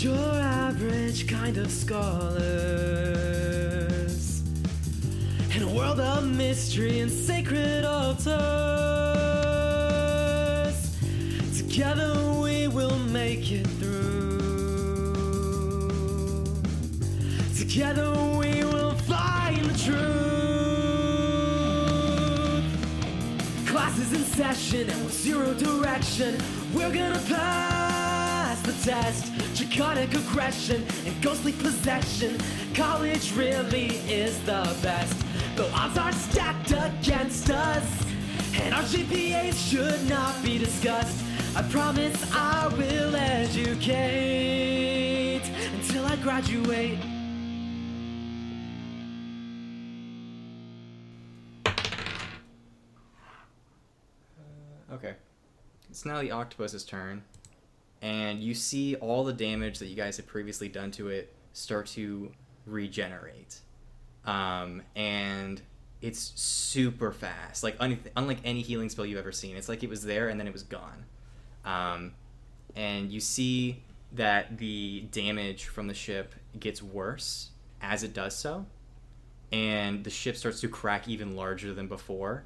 your average kind of scholars in a world of mystery and sacred altars. Together we will make it through. Together we will find the truth. Class is in session and with zero direction, we're gonna pass the test. Draconic aggression and ghostly possession. College really is the best, though odds are stacked against us, and our GPAs should not be discussed. I promise I will educate until I graduate. Okay. It's now the octopus's turn, and you see all the damage that you guys had previously done to it start to regenerate. And it's super fast. Like, unlike any healing spell you've ever seen. It's like it was there and then it was gone. And you see that the damage from the ship gets worse as it does so, and the ship starts to crack even larger than before,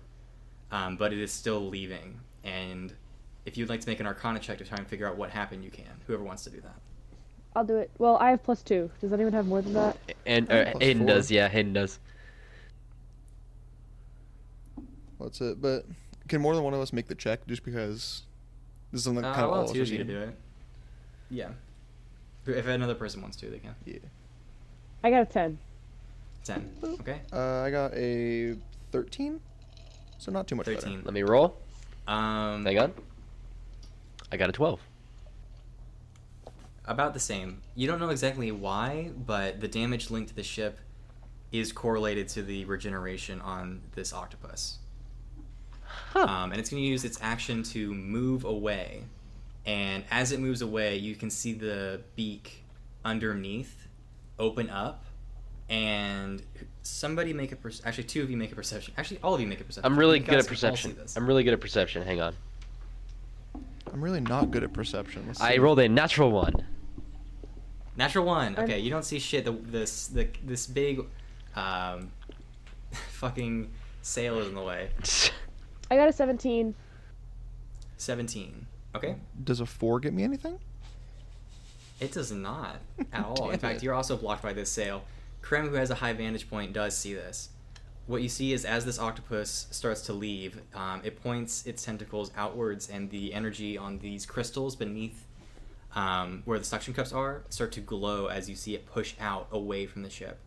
but it is still leaving. And if you'd like to make an Arcana check to try and figure out what happened, you can. Whoever wants to do that. I'll do it. Well, I have +2. Does anyone have more than that? And Hayden does, yeah, Hayden does. That's it. But can more than one of us make the check just because this is something kind of well, all it's of us usually are to doing? do it. Yeah. If another person wants to, they can. Yeah. I got a 10. 10. Okay. I got a 13, so not too much 13. Let me roll. Hang on. I got a 12. About the same. You don't know exactly why, but the damage linked to the ship is correlated to the regeneration on this octopus. And it's going to use its action to move away. And as it moves away, you can see the beak underneath open up. And somebody make a actually, two of you make a perception. Actually, all of you make a perception. I'm really You good guys at can all perception. see this. I'm really good at perception. Hang on. I'm really not good at perception. Let's I see. rolled a natural 1. Natural 1. Okay, you don't see shit. This big fucking sail is in the way. I got a 17. 17. Okay. Does a 4 get me anything? It does not at all. In Damn fact, it. you're also blocked by this sail. Krem, who has a high vantage point, does see this. What you see is as this octopus starts to leave, it points its tentacles outwards, and the energy on these crystals beneath where the suction cups are start to glow as you see it push out away from the ship.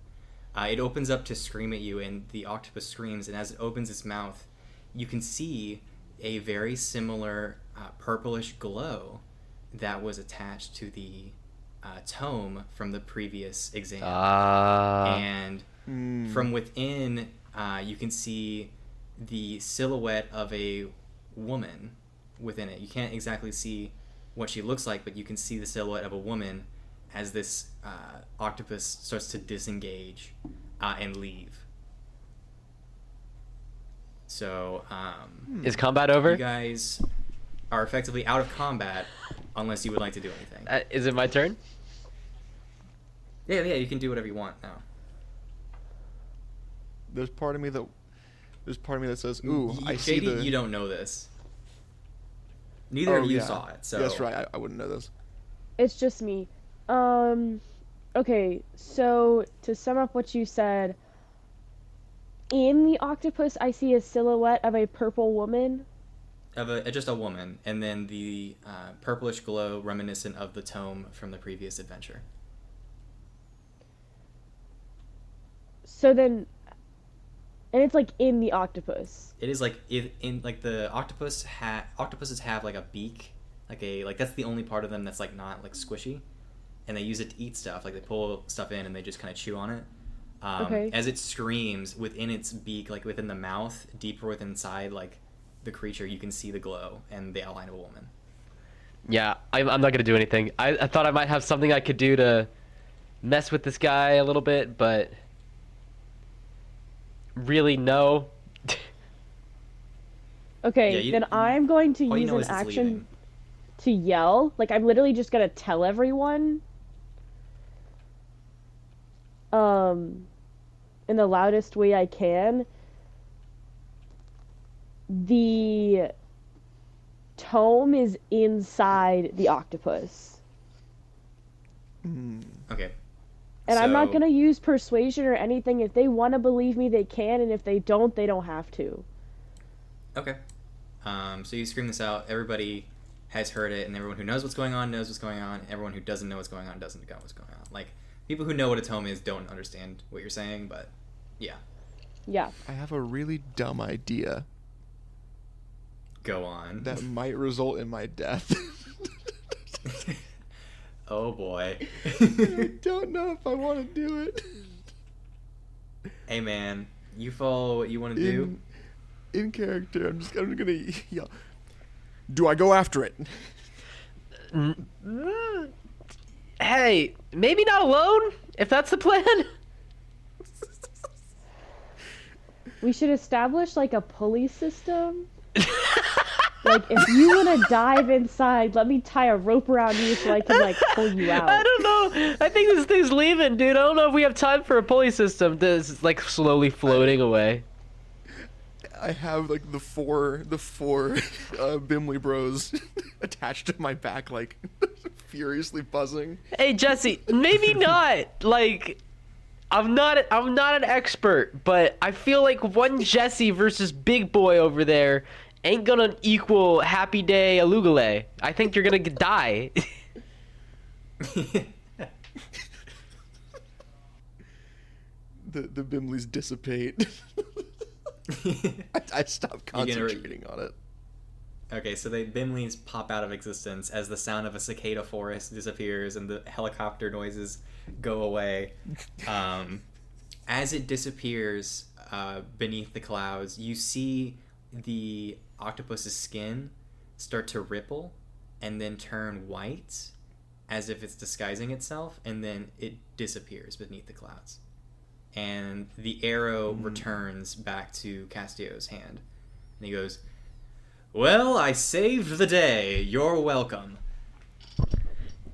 It opens up to scream at you, and the octopus screams, and as it opens its mouth, you can see a very similar purplish glow that was attached to the tome from the previous exam. And from within, you can see the silhouette of a woman within it. You can't exactly see what she looks like, but you can see the silhouette of a woman as this octopus starts to disengage and leave. So, Is combat over? you guys are effectively out of combat unless you would like to do anything. Is it my turn? Yeah, you can do whatever you want now. There's part of me that says, "Ooh, I see JD, the." you don't know this. Neither Oh, of you yeah. saw it, so... That's right. I wouldn't know this. It's just me. Okay, so to sum up what you said, in the octopus, I see a silhouette of a purple woman. Just a woman, and then the purplish glow reminiscent of the tome from the previous adventure. So then, and it's like in the octopus. It is like in like the octopus octopuses have like a beak, like that's the only part of them that's like not like squishy, and they use it to eat stuff. Like they pull stuff in and they just kind of chew on it. Okay. As it screams within its beak, like within the mouth, deeper within inside, like the creature, you can see the glow and the outline of a woman. Yeah, I'm not gonna do anything. I thought I might have something I could do to mess with this guy a little bit, but really no. Okay, Yeah, then I'm going to all you use know an is it's action leaving. to yell. Like, I'm literally just gonna tell everyone in the loudest way I can, the tome is inside the octopus. Okay. And I'm not So- going to use persuasion or anything. If they want to believe me, they can, and if they don't have to. Okay. So you scream this out. Everybody has heard it, and everyone who knows what's going on knows what's going on. Everyone who doesn't know what's going on doesn't know what's going on. Like, people who know what a tome is don't understand what you're saying, but yeah. Yeah. I have a really dumb idea Go on. that might result in my death. Oh boy. I don't know if I want to do it. Hey man, you follow what you want to do. In character, I'm gonna yell. Do I go after it? Hey, maybe not alone, if that's the plan. We should establish like a pulley system. Like, if you want to dive inside, let me tie a rope around you so I can like pull you out. I don't know. I think this thing's leaving, dude. I don't know if we have time for a pulley system. This is like slowly floating away. I have like the four Bimley bros attached to my back, like furiously buzzing. Hey Jesse, maybe not. Like, I'm not an expert, but I feel like one Jesse versus Big Boy over there ain't gonna equal Happy Day Alugale. I think you're gonna die. The Bimleys dissipate. I stop concentrating on it. Okay, so the Bimleys pop out of existence as the sound of a cicada forest disappears and the helicopter noises go away. As it disappears beneath the clouds, you see the octopus's skin start to ripple and then turn white as if it's disguising itself, and then it disappears beneath the clouds. And the arrow returns back to Castillo's hand. And he goes, "Well, I saved the day. You're welcome."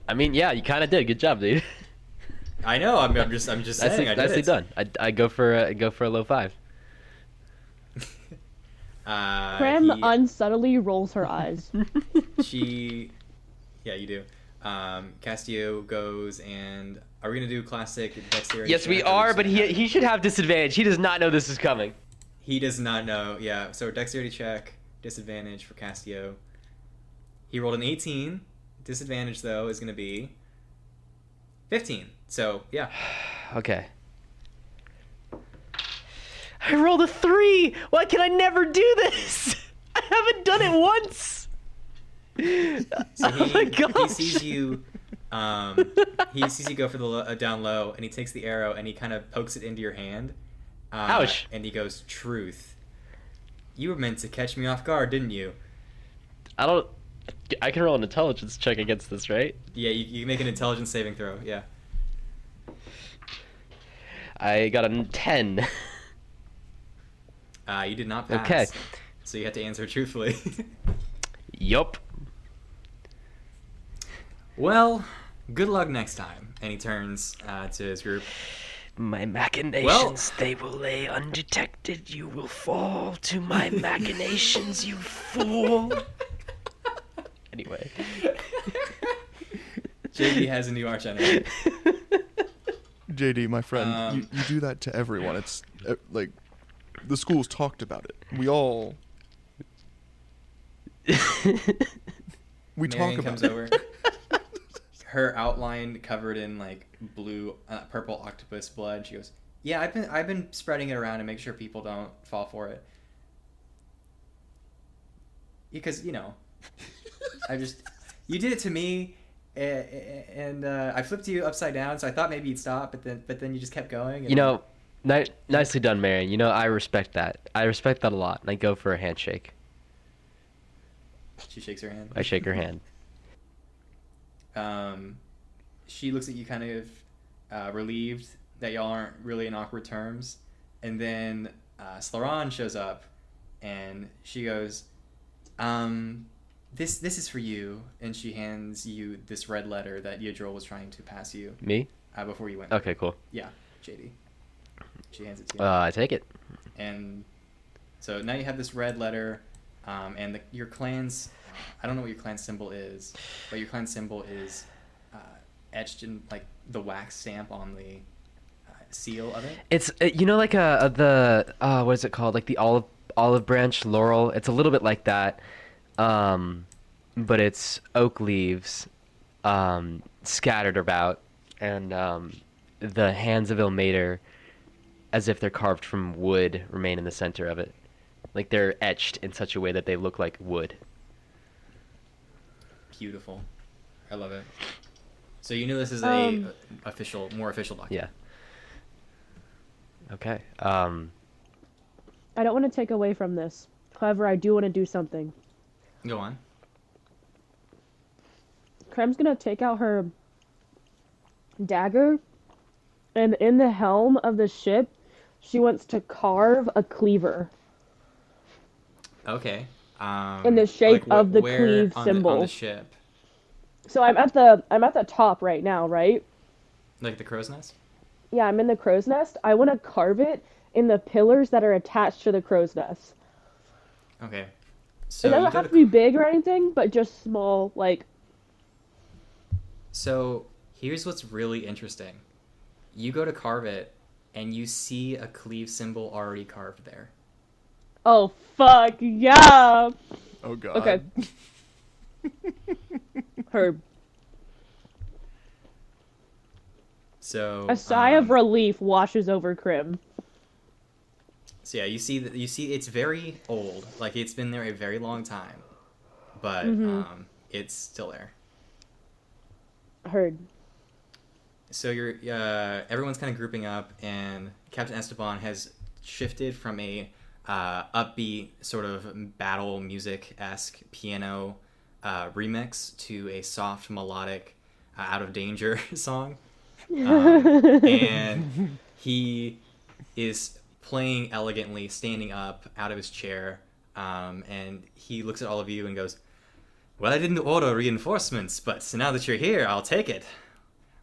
I mean, yeah, you kind of did. Good job, dude. I know. I'm just saying. I did Nicely it. done. I go for a low 5. Prem unsubtly rolls her eyes. Yeah, you do. Castillo goes and are we gonna do classic dexterity? Yes, we check, or are, just but gonna he should have disadvantage. He does not know this is coming. He does not know. Yeah, so dexterity check, disadvantage for Castillo. He rolled an 18. Disadvantage though is gonna be 15. So yeah. Okay. I rolled a 3. Why can I never do this? I haven't done it once. So Oh my he gosh. sees you. He sees you go for the down low, and he takes the arrow and he kind of pokes it into your hand. Ouch. And he goes, "Truth. You were meant to catch me off guard, didn't you?" I can roll an intelligence check against this, right? Yeah, you make an intelligence saving throw. Yeah. I got a 10. You did not pass. Okay. So you have to answer truthfully. Yup. Well, good luck next time. And he turns to his group. My machinations, they will lay undetected. You will fall to my machinations, you fool. Anyway. JD has a new arch enemy. JD, my friend, you do that to everyone. It's like the school's talked about it. We all we talk Marion about comes it. over. Her outline covered in like blue, purple octopus blood. She goes, "Yeah, I've been spreading it around to make sure people don't fall for it. Because you did it to me, and I flipped you upside down. So I thought maybe you'd stop, but then you just kept going. And Nicely done, Marion. I respect that. I respect that a lot. And I go for a handshake. She shakes her hand. I shake her hand. She looks at you kind of relieved that y'all aren't really in awkward terms. And then Slaran shows up and she goes, this is for you. And she hands you this red letter that Yadril was trying to pass you Me? before you went. Okay, cool. Yeah. JD. She hands it to you. I take it. And so now you have this red letter, and your clan's, I don't know what your clan symbol is, but your clan symbol is etched in like the wax stamp on the seal of it. It's like the what is it called? Like the olive branch laurel. It's a little bit like that, but it's oak leaves scattered about, and the hands of Ilmater, as if they're carved from wood, remain in the center of it. Like they're etched in such a way that they look like wood. Beautiful. I love it. So you knew this is more official document. Yeah. Okay. I don't want to take away from this. However, I do want to do something. Go on. Krem's gonna take out her dagger, and in the helm of the ship, she wants to carve a cleaver Okay. in the shape of the where cleave symbol. on the ship? So I'm at the top right now, right? Like the crow's nest? Yeah, I'm in the crow's nest. I want to carve it in the pillars that are attached to the crow's nest. Okay. So It doesn't have to be big or anything, but just small, like... So here's what's really interesting. You go to carve it, and you see a cleave symbol already carved there. Oh, fuck, yeah! Oh god. Okay. Herb. So A sigh of relief washes over Krim. So yeah, you see it's very old, like it's been there a very long time, but it's still there. Heard. So everyone's kind of grouping up, and Captain Esteban has shifted from a upbeat sort of battle music-esque piano remix to a soft melodic Out of Danger song, and he is playing elegantly, standing up out of his chair, and he looks at all of you and goes, "Well, I didn't order reinforcements, but now that you're here, I'll take it.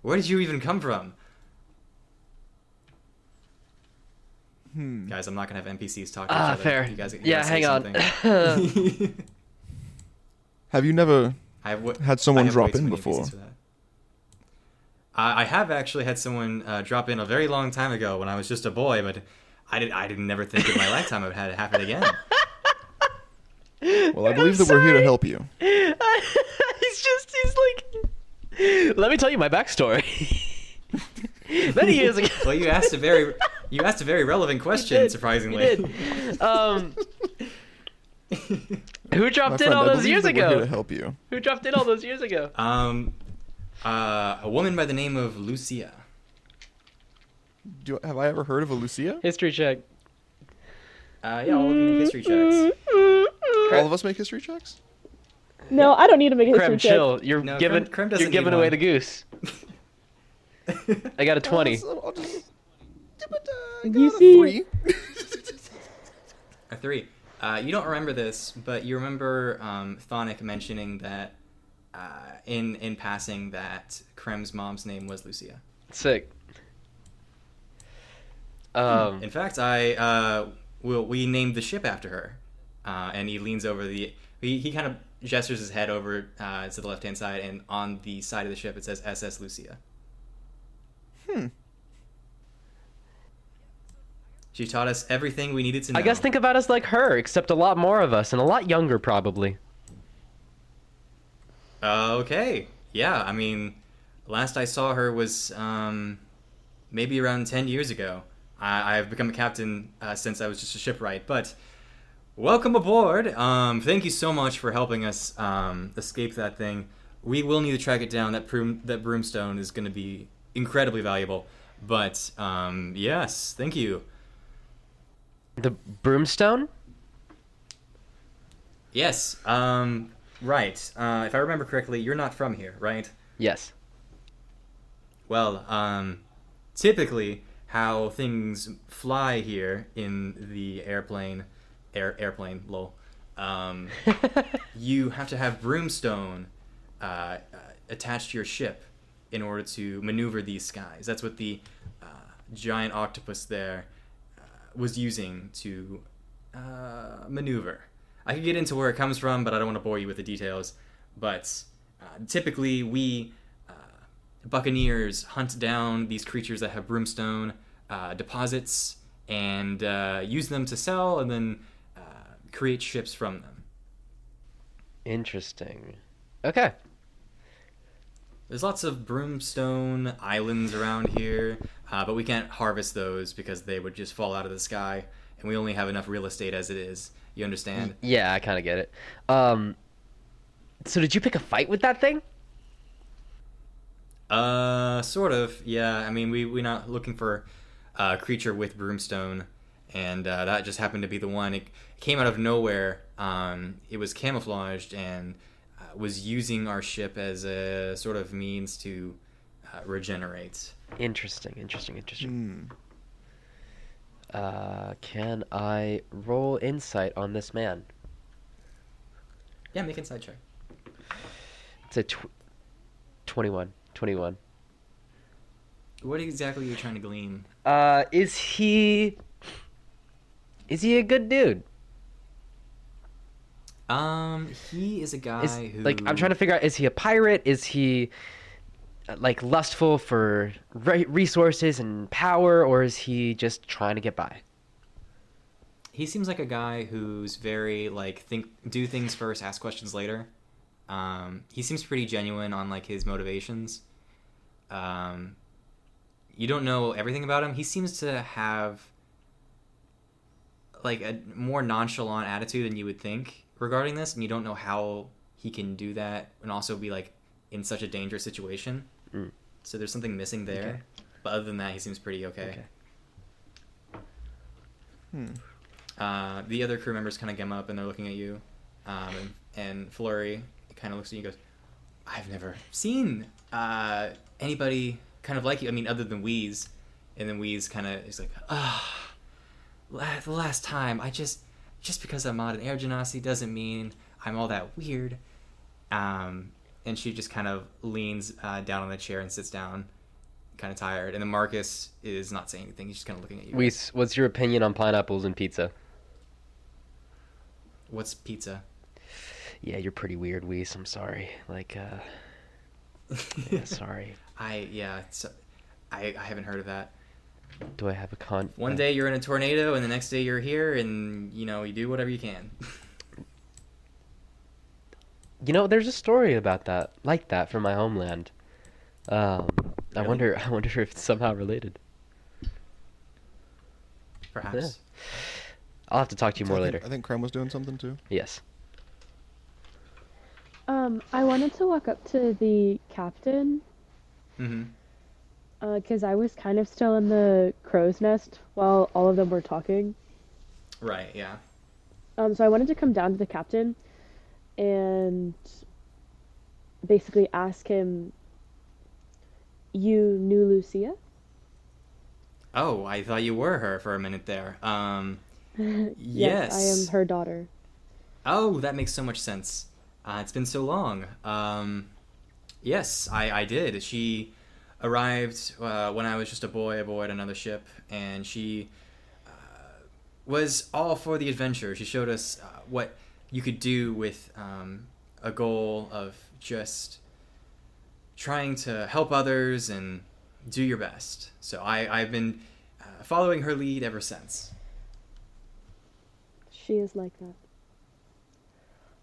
Where did you even come from?" Guys, I'm not gonna have NPCs talk to each other. Fair. You guys, Yeah, hang on. Have you never had had someone drop in before? I have actually had someone drop in a very long time ago when I was just a boy, but I didn't never think in my lifetime I would have it happen again. Well, I believe that we're here to help you. He's like, let me tell you my backstory. Many years ago. Well, you asked a very relevant question, surprisingly. You did. Who dropped My in friend, all I those believe years that we're here to ago? help you. Who dropped in all those years ago? A woman by the name of Lucia. Have I ever heard of a Lucia? History check. Yeah, all of you make history checks. All of us make history checks? No, I don't need to make a history Krem, check. chill. You're No, giving Krem doesn't you're giving need away one. the goose. I got a 20. I'll just... You see... 3. A 3. You don't remember this, but you remember Thonic mentioning that in passing that Krem's mom's name was Lucia. Sick. In fact, we named the ship after her. And he leans over he kind of gestures his head over to the left-hand side, and on the side of the ship it says SS Lucia. She taught us everything we needed to know. I guess think about us like her, except a lot more of us and a lot younger, probably. Okay. Yeah, I mean, last I saw her was maybe around 10 years ago. I've become a captain since I was just a shipwright, but welcome aboard. Thank you so much for helping us escape that thing. We will need to track it down. That broomstone is going to be incredibly valuable. But yes, thank you. The broomstone? Yes. Right. If I remember correctly, you're not from here, right? Yes. Well, typically how things fly here in the airplane, lol. You have to have broomstone attached to your ship in order to maneuver these skies. That's what the giant octopus there was using to maneuver. I could get into where it comes from, but I don't want to bore you with the details. But typically, we buccaneers hunt down these creatures that have brimstone deposits and use them to sell, and then create ships from them. Interesting. Okay. There's lots of brimstone islands around here, but we can't harvest those because they would just fall out of the sky, and we only have enough real estate as it is. You understand? Yeah, I kind of get it. So did you pick a fight with that thing? Sort of. Yeah. I mean, we're not looking for a creature with brimstone, and that just happened to be the one. It came out of nowhere. It was camouflaged and was using our ship as a sort of means to regenerate. Interesting. Can I roll insight on this man? Yeah, make inside check. It's a 21. What exactly are you trying to glean? Is he a good dude? He is a guy who... Like, I'm trying to figure out, is he a pirate? Is he like lustful for resources and power, or is he just trying to get by? He seems like a guy who's very like do things first, ask questions later. He seems pretty genuine on like his motivations. You don't know everything about him. He seems to have like a more nonchalant attitude than you would think regarding this, and you don't know how he can do that and also be like in such a dangerous situation. So there's something missing there. Okay. But other than that, he seems pretty okay. The other crew members kind of gum up and they're looking at you, and Flurry kind of looks at you and goes, "I've never seen anybody kind of like you. I mean, other than Wheeze." And then Wheeze kind of is like, the last time, just because I'm not an air genasi doesn't mean I'm all that weird." And she just kind of leans down on the chair and sits down, kind of tired. And then Marcus is not saying anything. He's just kind of looking at you. Weiss, what's your opinion on pineapples and pizza? What's pizza? Yeah, you're pretty weird, Weiss. I'm sorry. Like, yeah, sorry. I haven't heard of that. Do I have a One day you're in a tornado, and the next day you're here, and you do whatever you can. You know, there's a story about that, like that, from my homeland. I Really? wonder if it's somehow related. Perhaps. Yeah. I'll have to talk to you more later. I think Krem was doing something too. Yes. I wanted to walk up to the captain, Mm-hmm. because I was kind of still in the crow's nest while all of them were talking. Right, yeah. So I wanted to come down to the captain and basically ask him, "You knew Lucia?" Oh, I thought you were her for a minute there. Yes, Yes. I am her daughter. Oh, that makes so much sense. It's been so long. Yes, I did. She arrived when I was just a boy aboard another ship, and she was all for the adventure. She showed us what you could do with a goal of just trying to help others and do your best. So I've been following her lead ever since. She is like that.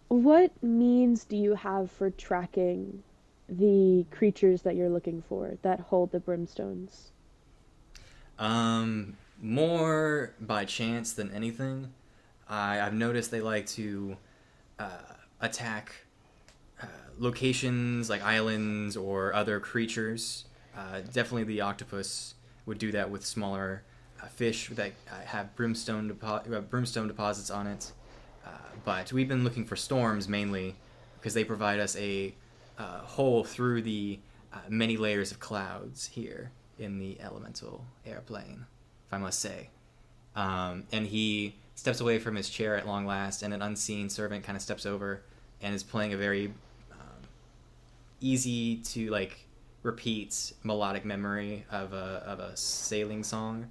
What means do you have for tracking the creatures that you're looking for that hold the brimstones? More by chance than anything. I've noticed they like to attack locations like islands or other creatures. Definitely the octopus would do that with smaller fish that have brimstone deposits on it. But we've been looking for storms mainly because they provide us a hole through the many layers of clouds here in the elemental airplane, if I must say. And he steps away from his chair at long last, and an unseen servant kind of steps over and is playing a very easy to repeat melodic memory of a sailing song,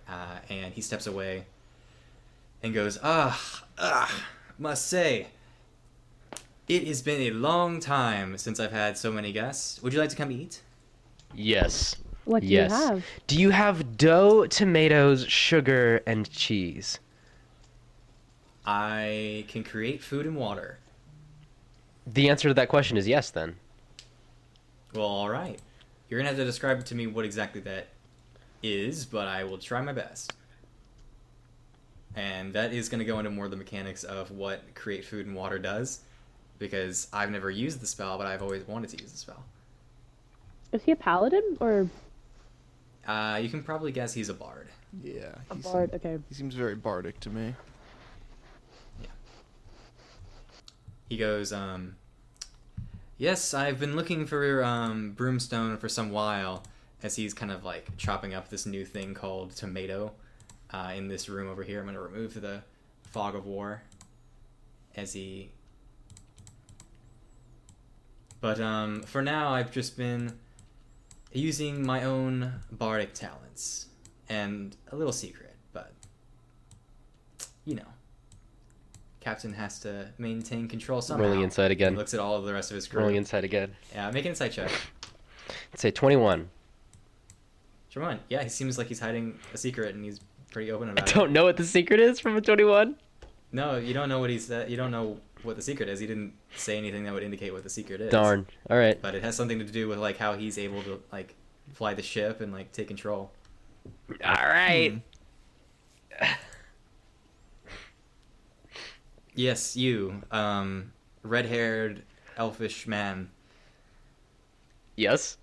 and he steps away and goes, must say, it has been a long time since I've had so many guests. Would you like to come eat? Yes. What do Yes. you have? Do you have dough, tomatoes, sugar, and cheese? I can create food and water. The answer to that question is yes, then. Well, all right. You're going to have to describe to me what exactly that is, but I will try my best. And that is going to go into more of the mechanics of what create food and water does, because I've never used the spell, but I've always wanted to use the spell. Is he a paladin or You can probably guess he's a bard. Yeah. a bard? Okay. He seems very bardic to me. He goes, yes, I've been looking for broomstone for some while, as he's kind of like chopping up this new thing called tomato in this room over here. I'm going to remove the fog of war as he... But for now, I've just been using my own bardic talents, and a little secret, but you know. Captain has to maintain control somehow. Rolling inside again. He looks at all of the rest of his crew. Rolling inside again. Yeah, make an insight check. Let's say 21. Come on. Yeah, he seems like he's hiding a secret, and he's pretty open I about it. don't know what the secret is from a 21. No, you don't know what he's. You don't know what the secret is. He didn't say anything that would indicate what the secret is. Darn. All right. But it has something to do with like how he's able to like fly the ship and like take control. All right. Yes, you, red-haired, elfish man. Yes.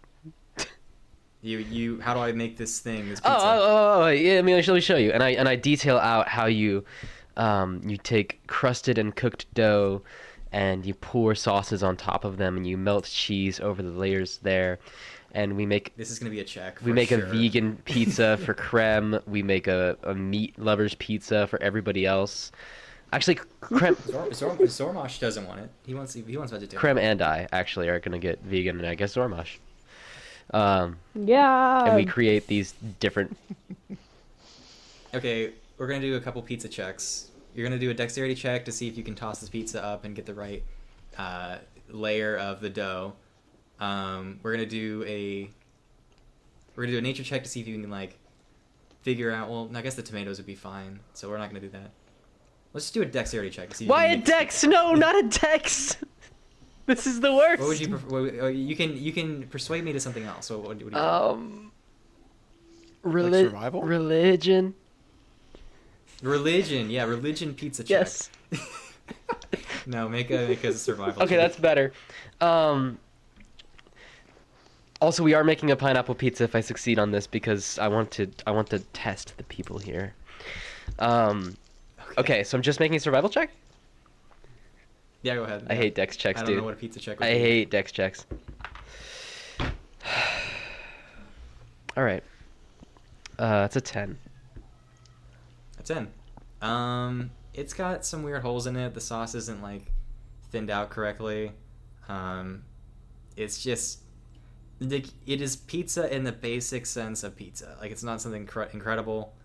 You. How do I make this thing? This pizza? Yeah. Let me show you. And I detail out how you take crusted and cooked dough, and you pour sauces on top of them, and you melt cheese over the layers there, and we make. This is gonna be a check. We make a vegan pizza for Krem. We make a meat lovers pizza for everybody else. Actually, Krem, Zormosh doesn't want it. He wants vegetarian. Krem and I actually are gonna get vegan, and I guess Zormosh. Yeah. And we create these different. Okay, we're gonna do a couple pizza checks. You're gonna do a dexterity check to see if you can toss this pizza up and get the right layer of the dough. We're gonna do a nature check to see if you can like figure out. Well, I guess the tomatoes would be fine, so we're not gonna do that. Let's just do a dexterity check to see. If Why you a can mix dex? No, not a dex. This is the worst. What would you prefer? You can persuade me to something else. What do you? Survival? Religion. Religion, yeah, religion pizza check. Yes. No, make a survival. Okay, check. that's better. Also, we are making a pineapple pizza if I succeed on this because I want to test the people here. Okay, so I'm just making a survival check. Yeah, go ahead. I hate dex checks, I don't dude. know what a pizza check would I be. hate dex checks. All right. It's a 10. A 10. It's got some weird holes in it. The sauce isn't like thinned out correctly. It's just it is pizza in the basic sense of pizza. Like it's not something incredible.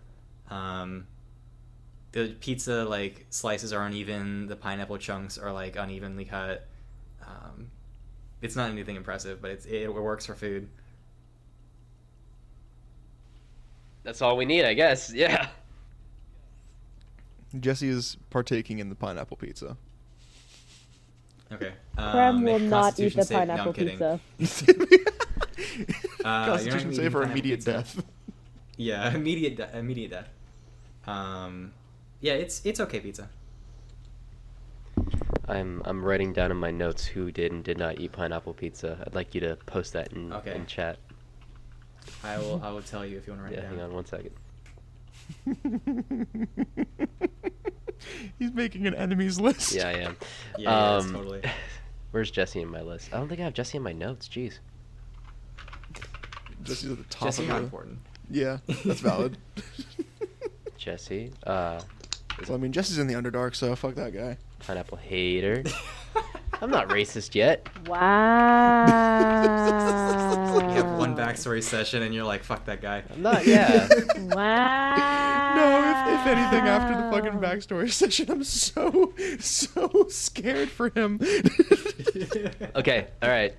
The pizza like slices are uneven. The pineapple chunks are like unevenly cut. It's not anything impressive, but it works for food. That's all we need, I guess. Yeah. Jesse is partaking in the pineapple pizza. Okay. Krem make will a not eat Constitution the save. No, I'm pineapple kidding. pizza. You're not Constitution gonna save eat or pineapple immediate pizza. death. Yeah, immediate death. Yeah, it's okay pizza. I'm writing down in my notes who did and did not eat pineapple pizza. I'd like you to post that in chat. I will tell you if you want to write Yeah, it down. hang on 1 second. He's making an enemies list. Yeah, I am. Yeah, yes, totally. Where's Jesse in my list? I don't think I have Jesse in my notes. Jeez. Jesse's at the top Jesse, of not the... important. Yeah, that's valid. Jesse. Well, I mean, Jesse's in the Underdark, so fuck that guy. Pineapple hater. I'm not racist yet. Wow. You have one backstory session and you're like, fuck that guy. I'm not. Yeah. Wow. No, if anything, after the fucking backstory session, I'm so scared for him. Okay. All right.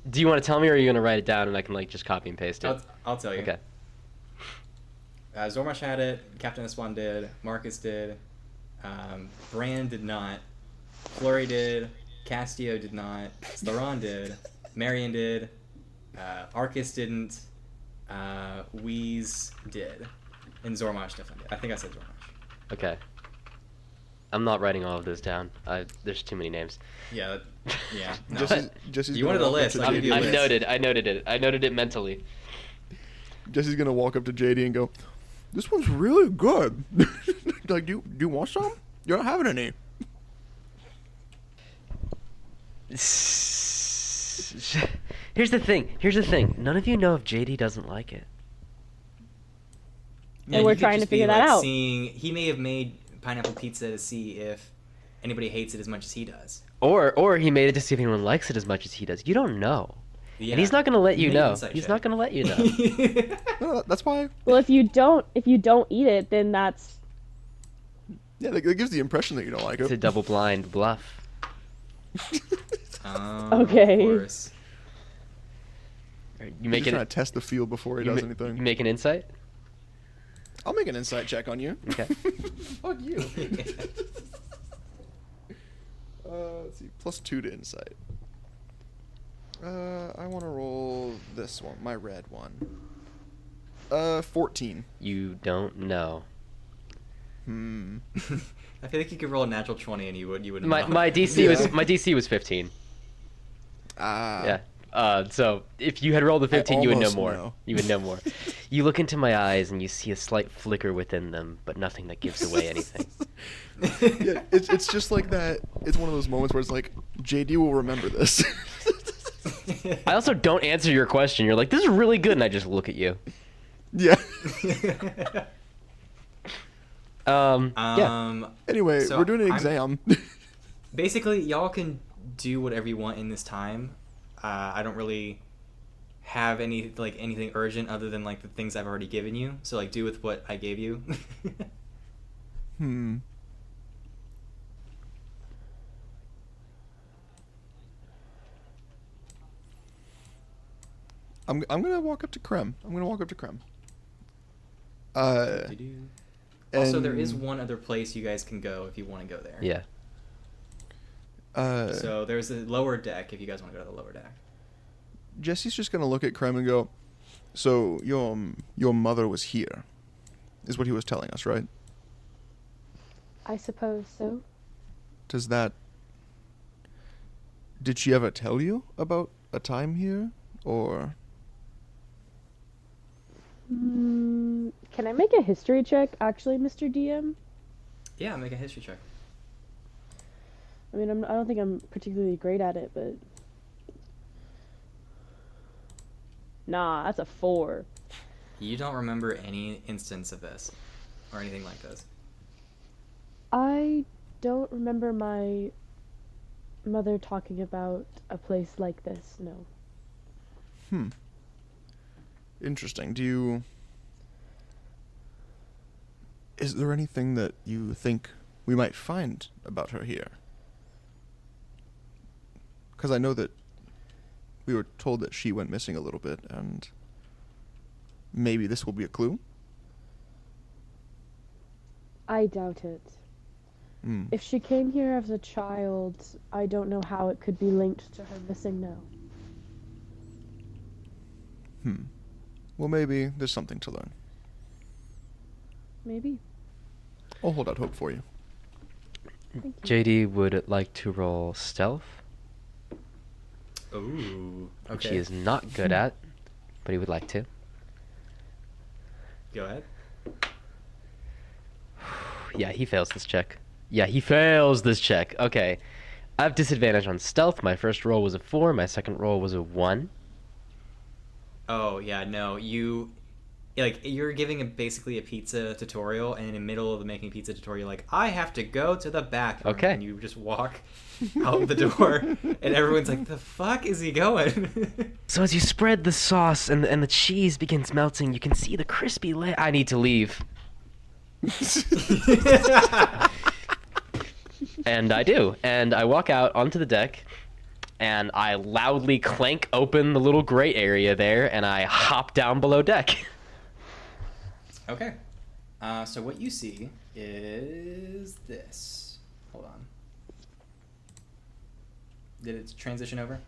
Do you want to tell me, or are you gonna write it down and I can like just copy and paste it? I'll tell you. Okay. Zormash had it, Captain S1 did, Marcus did, Brand did not, Flurry did, Castillo did not, Staron did, Marion did, Arcus didn't, Wheeze did, and Zormash definitely did. I think I said Zormash. Okay. I'm not writing all of those down. There's too many names. Yeah, yeah. No. Jesse's You gonna wanted a walk up list. to I'll JD. give you a I've list. noted. I noted it. I noted it mentally. Jesse's gonna walk up to JD and go, "This one's really good. Like, do you want some? You're not having any." Here's the thing. None of you know if JD doesn't like it. And we're you could trying to just be, figure that like, out. He may have made pineapple pizza to see if anybody hates it as much as he does. Or he made it to see if anyone likes it as much as he does. You don't know. Yeah. And he's not gonna let you Made an know. insight He's check. not gonna let you know. No, that's why. Well, if you don't eat it, then that's Yeah, that gives the impression that you don't like It's a it. double blind bluff. Okay. Of course. You He's make just trying an to test the field before he does anything. You make an insight. I'll make an insight check on you. Okay. Fuck you. Let's see. +2 to insight. I want to roll this one, my red one. 14. You don't know. I feel like you could roll a natural 20 and you wouldn't know. My DC was 15. Ah. Yeah. So if you had rolled a 15, you would know almost more. know. You would know more. You look into my eyes and you see a slight flicker within them, but nothing that gives away anything. Yeah, it's just like that. It's one of those moments where it's like, JD will remember this. I also don't answer your question. You're like, this is really good, and I just look at you. Yeah. Yeah. Anyway, So we're doing an I'm- exam. Basically, y'all can do whatever you want in this time. I don't really have anything urgent other than like the things I've already given you. So like do with what I gave you. I'm gonna walk up to Krem. Also, there is and, one other place you guys can go if you want to go there. Yeah. So there's a lower deck if you guys want to go to the lower deck. Jesse's just gonna look at Krem and go, "So your mother was here," is what he was telling us, right? I suppose so. Did she ever tell you about a time here, or? Can I make a history check, actually, Mr. DM? Yeah, make a history check. I mean, I don't think I'm particularly great at it, but... Nah, that's a 4. You don't remember any instance of this or anything like this. I don't remember my mother talking about a place like this, no. Interesting. Is there anything that you think we might find about her here? Because I know that we were told that she went missing a little bit, and maybe this will be a clue? I doubt it. If she came here as a child, I don't know how it could be linked to her missing now. Well, maybe there's something to learn. Maybe. I'll hold out hope for you. Thank you. JD would like to roll stealth, Ooh. which Okay. he is not good at, but he would like to. Go ahead. Yeah, he fails this check. Okay. I have disadvantage on stealth. My first roll was a 4. My second roll was a 1. Oh yeah, no. like you're giving basically a pizza tutorial, and in the middle of the making pizza tutorial, you're like, I have to go to the bathroom. Okay. And you just walk out the door, and everyone's like, the fuck is he going? So as you spread the sauce and the cheese begins melting, you can see the crispy layer. I need to leave. And I do. And I walk out onto the deck, and I loudly clank open the little grate area there, and I hop down below deck. Okay. So what you see is this. Hold on. Did it transition over?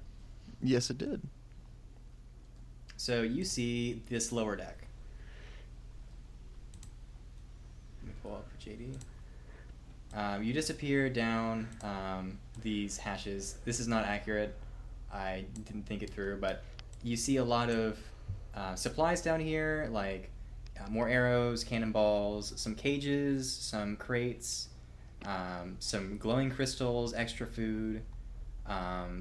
Yes, it did. So you see this lower deck. Let me pull up for JD. You disappear down these hashes. This is not accurate. I didn't think it through, but you see a lot of supplies down here, like more arrows, cannonballs, some cages, some crates, some glowing crystals, extra food,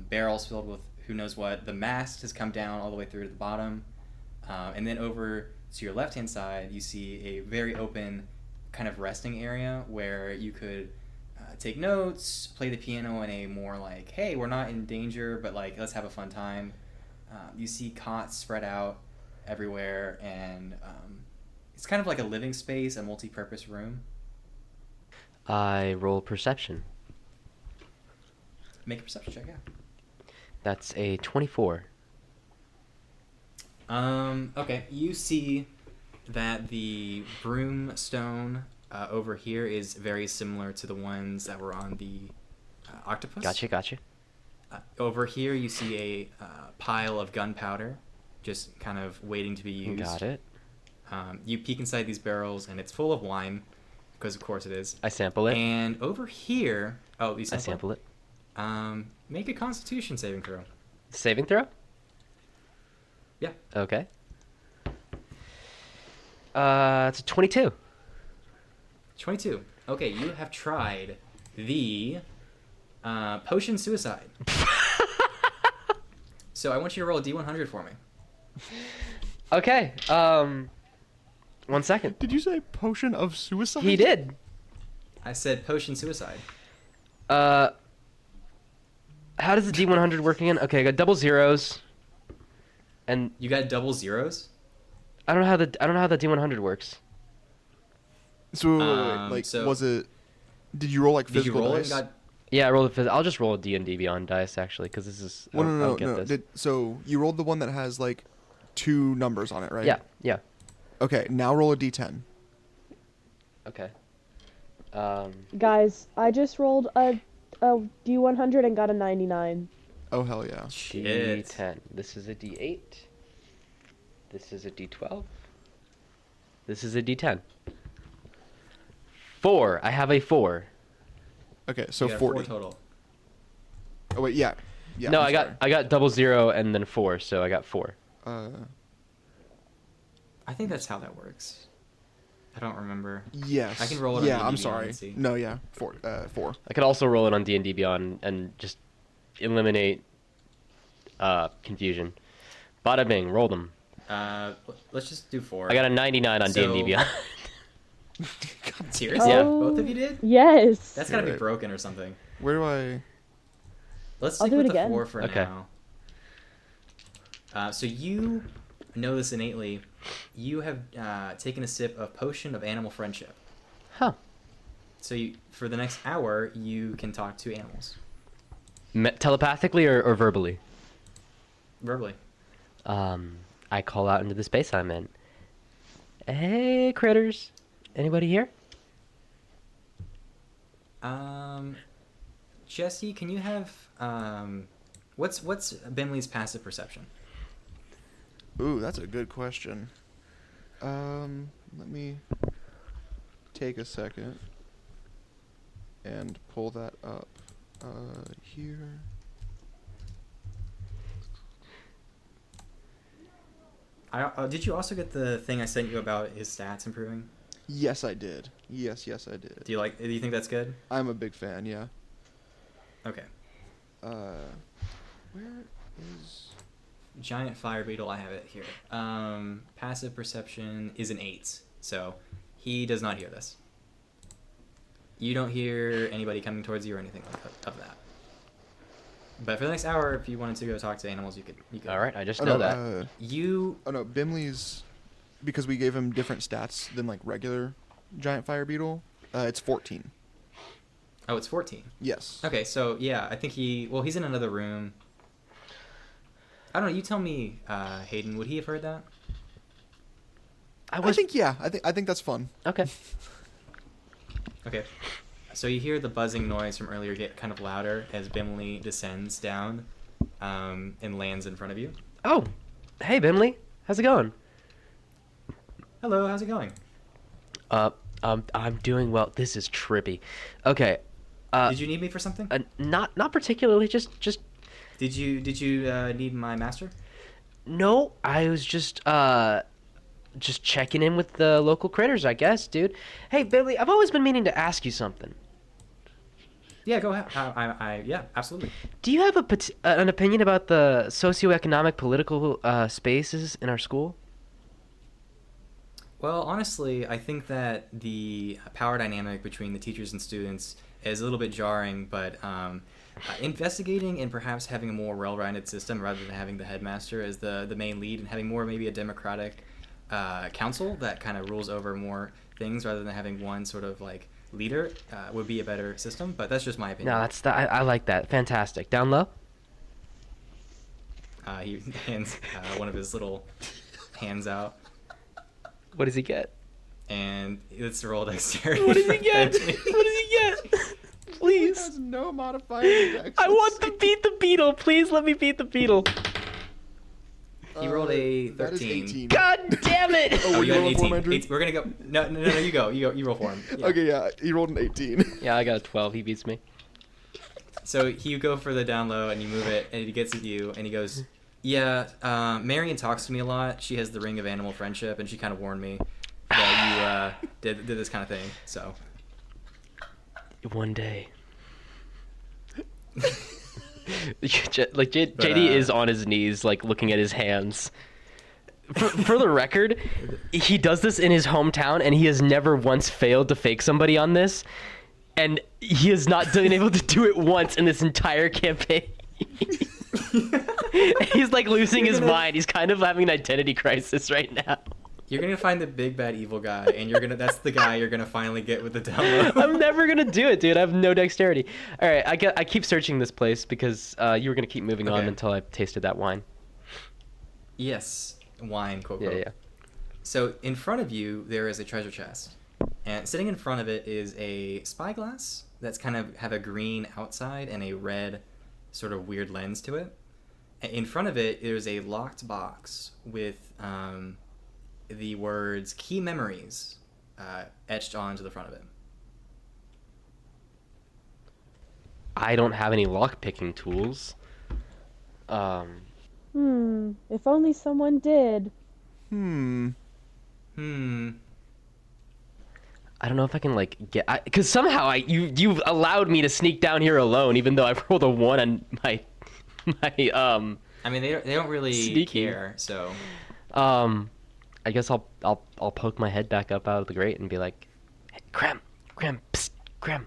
barrels filled with who knows what. The mast has come down all the way through to the bottom. And then over to your left-hand side, you see a very open kind of resting area where you could take notes, play the piano in a more like, hey, we're not in danger, but like, let's have a fun time. You see cots spread out everywhere, and it's kind of like a living space, a multi-purpose room. I roll perception. Make a perception check, yeah. That's a 24. Okay, you see that the broomstone over here is very similar to the ones that were on the octopus. Gotcha. Over here you see a pile of gunpowder, just kind of waiting to be used. Got it. You peek inside these barrels, and it's full of wine, because of course it is. I sample it. And over here, you I sample it. Make a Constitution saving throw. Saving throw? Yeah. Okay. It's a 22. 22. Okay, you have tried the potion suicide. So I want you to roll a D100 for me. Okay. 1 second. Did you say potion of suicide? He did. I said potion suicide. How does the D100 work again? Okay, I got double zeros. And You got double zeros? I don't know how the D100 works. So, Um, so- was it? Did you roll like Did you physical roll it dice? and got... Yeah, I rolled I'll just roll a D&D Beyond dice actually, because this is. Well, I'll no. get this. So you rolled the one that has like 2 numbers on it, right? Yeah. Okay, now roll a d10. Okay. Guys, I just rolled a D100 and got a 99. Oh hell yeah! Shit. D10. This is a D8. This is a D12. This is a D10. 4. I have a 4. Okay, so You got 40. 4 total. Oh wait, yeah. No, I'm I got double zero and then 4, so I got 4. sorry. I think that's how that works. I don't remember. Yes. I can roll it on Yeah, D&D I'm Beyond sorry. and see. No, yeah, 4. 4. I could also roll it on D&D Beyond and just eliminate confusion. Bada bing, roll them. Let's just do 4. I got a 99 on D&D So- Beyond. Seriously? Yeah. Both of you did? Yes. That's gotta be Right. broken or something. Where do I? Let's I'll stick do with it the again. 4 for Okay. now. So you know this innately. You have taken a sip of Potion of Animal Friendship. Huh. So for the next hour, you can talk to animals Telepathically or verbally? verbally. I call out into the space I'm in. Hey, critters. Anybody here? Jesse, can you have what's Bentley's passive perception? Ooh, that's a good question. Let me take a second and pull that up. Here. Did you also get the thing I sent you about his stats improving? Yes, I did. Yes, I did. Do you think that's good? I'm a big fan. Yeah. Okay. Where is? giant fire beetle, I have it here. Passive perception is an 8, so he does not hear this. You don't hear anybody coming towards you or anything of that. But for the next hour, if you wanted to go talk to animals, you could. All right, I just Oh, know no, that. Oh no, Bimley's, because we gave him different stats than like regular giant fire beetle. It's 14. Oh, it's 14. Yes. Okay, so yeah, I think he's in another room. I don't know. You tell me, Hayden. Would he have heard that? I think yeah. I think that's fun. Okay. Okay. So you hear the buzzing noise from earlier get kind of louder as Bimley descends down, and lands in front of you. Oh, hey, Bimley. How's it going? Hello, how's it going? I'm doing well. This is trippy. Okay. Did you need me for something? Not particularly. Just. Did you need my master? No, I was just checking in with the local critters, I guess, dude. Hey, Billy, I've always been meaning to ask you something. Yeah, go ahead. Yeah, absolutely. Do you have an opinion about the socioeconomic political spaces in our school? Well, honestly, I think that the power dynamic between the teachers and students is a little bit jarring, but investigating and perhaps having a more well-rounded system rather than having the headmaster as the main lead and having more maybe a democratic council that kind of rules over more things rather than having one sort of like leader would be a better system, but that's just my opinion. No, I like that. Fantastic. Down low? He hands one of his little hands out, What does he get? and let's roll dexterity. What does he for get? 13. What does he get? Please. Has no modifier. to Dex. I want to beat the beetle. Please let me beat the beetle. He rolled a That is 13. 18. God damn it! Oh, you you got an rolled for 18. him, Andrew? We're gonna go. No, you go. You roll for him. Yeah. Okay, yeah, he rolled an 18. Yeah, I got a 12. He beats me. So you go for the down low and you move it, and he gets at you, and he goes, "Yeah, Marion talks to me a lot. She has the ring of animal friendship, and she kind of warned me that you did this kind of thing. So One day. JD But, is on his knees, like looking at his hands. For the record, he does this in his hometown, and he has never once failed to fake somebody on this, and he has not been able to do it once in this entire campaign. He's like losing his mind. He's kind of having an identity crisis right now. you're gonna find the big bad evil guy, and that's the guy you're gonna finally get with the down low. I'm never gonna do it, dude. I have no dexterity. All right, I keep searching this place because you were gonna keep moving on Okay. until I tasted that wine. Yes, wine, quote, Yeah, quote. yeah. So in front of you there is a treasure chest, and sitting in front of it is a spyglass that's kind of have a green outside and a red sort of weird lens to it. In front of it there's a locked box with the words "key memories" etched onto the front of it. I don't have any lock picking tools. If only someone did. Hmm. I don't know if I can like get because somehow you've allowed me to sneak down here alone, even though I've rolled a 1 on my I mean, they don't really Sneaky. care, so I guess I'll poke my head back up out of the grate and be like, hey, Crem, psst, Crem.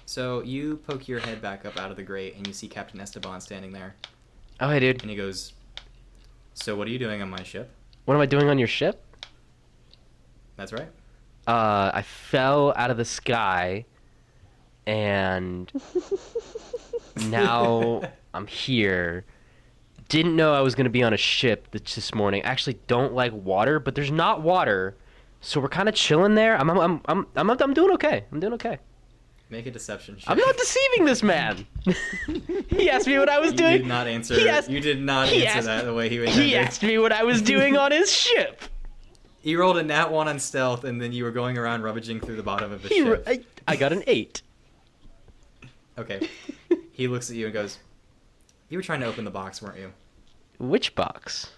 So you poke your head back up out of the grate, and you see Captain Esteban standing there, Oh, hey, dude. and he goes, "So what are you doing on my ship?" What am I doing on your ship? That's right. I fell out of the sky, and now I'm here. Didn't know I was gonna be on a ship this morning. Actually, don't like water, but there's not water, so we're kind of chilling there. I'm doing okay. I'm doing okay. Make a deception check. I'm not deceiving this man. He asked me what I was doing. You did not answer. You did not he answer asked- that the way he intended. He asked me what I was doing on his ship. You rolled a nat 1 on stealth, and then you were going around rummaging through the bottom of his ship. I got an 8. Okay. He looks at you and goes, "You were trying to open the box, weren't you?" Which box?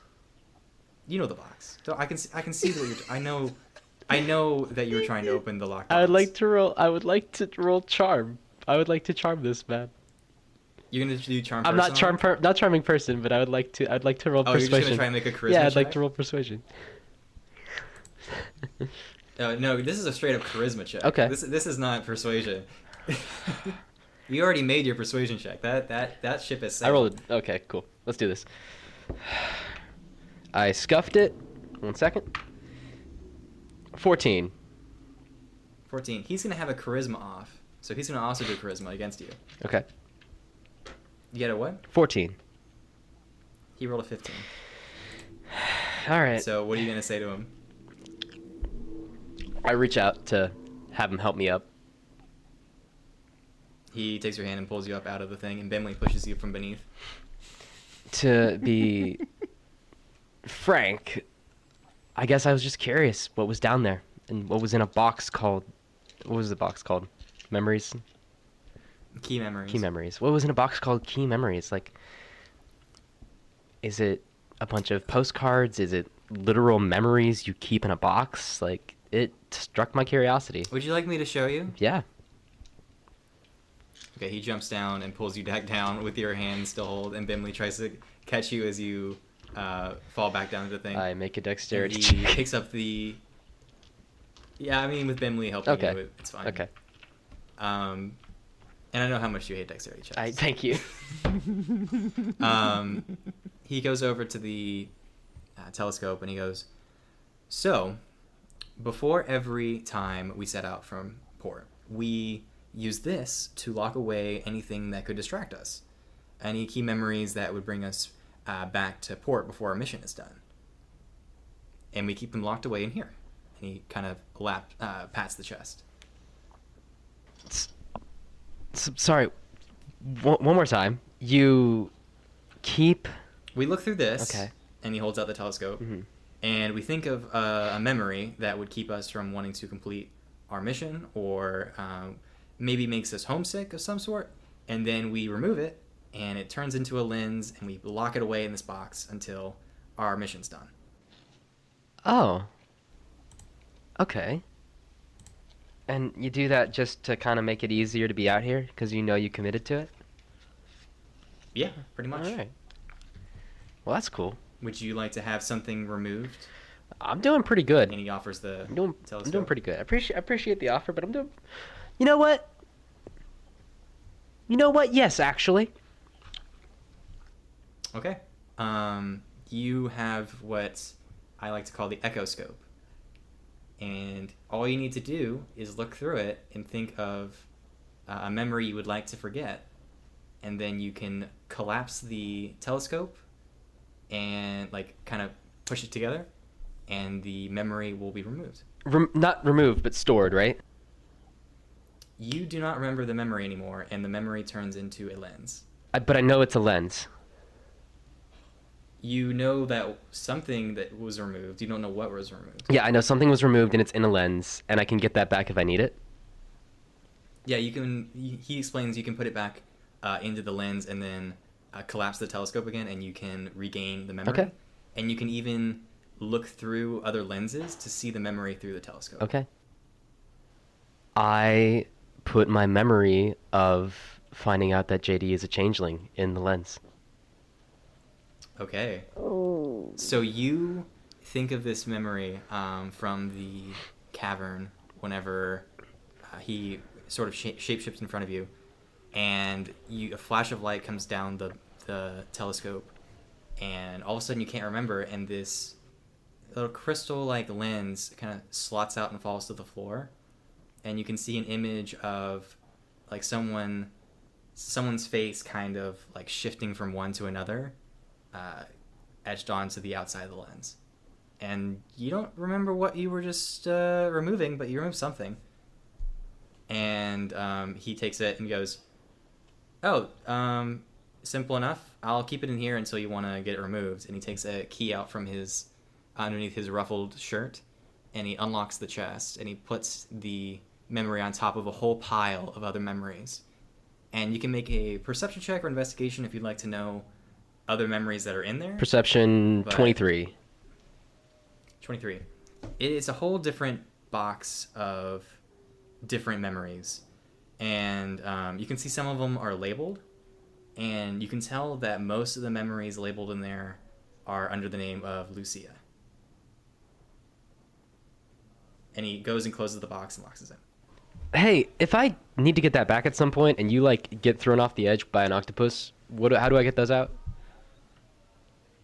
You know the box. So I can see that you're. I know that you were trying to open the locked box. I would like to roll charm. I would like to charm this man. You're gonna do charm. I'm not person on? not charming person, but I'd like to roll Oh, you're just persuasion. gonna try and make a charisma Yeah, I'd check? like to roll persuasion. No, this is a straight up charisma check. Okay. This is not persuasion. You already made your persuasion check. That ship is sailed. I rolled. Okay, cool. Let's do this. I scuffed it. 1 second. 14. 14. He's gonna have a charisma off, so he's gonna also do charisma against you. Okay. You get a what? 14. He rolled a 15. All right. So what are you gonna say to him? I reach out to have him help me up. He takes your hand and pulls you up out of the thing, and Bimley pushes you from beneath. To be frank, I guess I was just curious what was down there and what was in a box called. What was the box called? Memories? Key memories. Key memories. What was in a box called key memories? Like, is it a bunch of postcards? Is it literal memories you keep in a box? Like, it struck my curiosity. Would you like me to show you? Yeah. Okay, he jumps down and pulls you back down with your hand still hold, and Bimley tries to catch you as you fall back down to the thing. I make a dexterity And he check. picks up the... Yeah, I mean, with Bimley helping Okay. you, it's fine. Okay. And I know how much you hate dexterity checks. I thank you. He goes over to the telescope and he goes, so, before every time we set out from port, we use this to lock away anything that could distract us. Any key memories that would bring us back to port before our mission is done. And we keep them locked away in here. And he kind of pats the chest. Sorry. One more time. You keep... We look through this, Okay. and he holds out the telescope, Mhm. and we think of a memory that would keep us from wanting to complete our mission, or maybe makes us homesick of some sort, and then we remove it, and it turns into a lens, and we lock it away in this box until our mission's done. Oh. Okay. And you do that just to kind of make it easier to be out here because you know you committed to it? Yeah, pretty much. All right. Well, that's cool. Would you like to have something removed? I'm doing pretty good. And he offers the I'm doing telescope. pretty good. I appreciate the offer, but I'm doing... You know what? Yes, actually. Okay. You have what I like to call the echoscope. And all you need to do is look through it and think of a memory you would like to forget. And then you can collapse the telescope and kind of push it together, and the memory will be removed. Not removed, but stored, right? You do not remember the memory anymore, and the memory turns into a lens. But I know it's a lens. You know that something that was removed. You don't know what was removed. Yeah, I know something was removed and it's in a lens, and I can get that back if I need it. Yeah, you can. He explains you can put it back into the lens and then collapse the telescope again, and you can regain the memory. Okay. And you can even look through other lenses to see the memory through the telescope. Okay. I put my memory of finding out that JD is a changeling in the lens. Okay. Oh. So you think of this memory from the cavern whenever he sort of shapeshifts in front of you, and a flash of light comes down the telescope, and all of a sudden you can't remember, and this little crystal-like lens kind of slots out and falls to the floor, and you can see an image of like someone's face kind of like shifting from one to another, etched onto the outside of the lens. And you don't remember what you were just removing, but you removed something. And he takes it and goes, simple enough. I'll keep it in here until you want to get it removed. And he takes a key out from underneath his ruffled shirt, and he unlocks the chest, and he puts the memory on top of a whole pile of other memories. And you can make a perception check or investigation if you'd like to know other memories that are in there. Perception But- 23. 23. It's a whole different box of different memories. And you can see some of them are labeled. and you can tell that most of the memories labeled in there are under the name of Lucia. And he goes and closes the box and locks us in. Hey, if I need to get that back at some point and you like get thrown off the edge by an octopus, how do I get those out?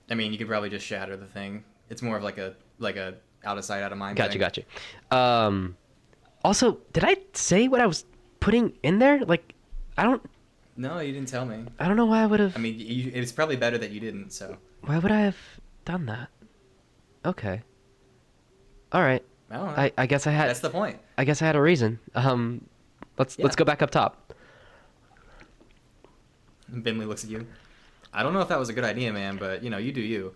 I mean, you could probably just shatter the thing. It's more of like a out of sight, out of mind thing. Gotcha. Also, did I say what I was putting in there? Like, No, you didn't tell me. I don't know why I would have. I mean, it's probably better that you didn't, so. Why would I have done that? Okay. All right. I don't know. I guess I had. That's the point. I guess I had a reason. Let's go back up top. Bimley looks at you. I don't know if that was a good idea, man, but you know, you do you.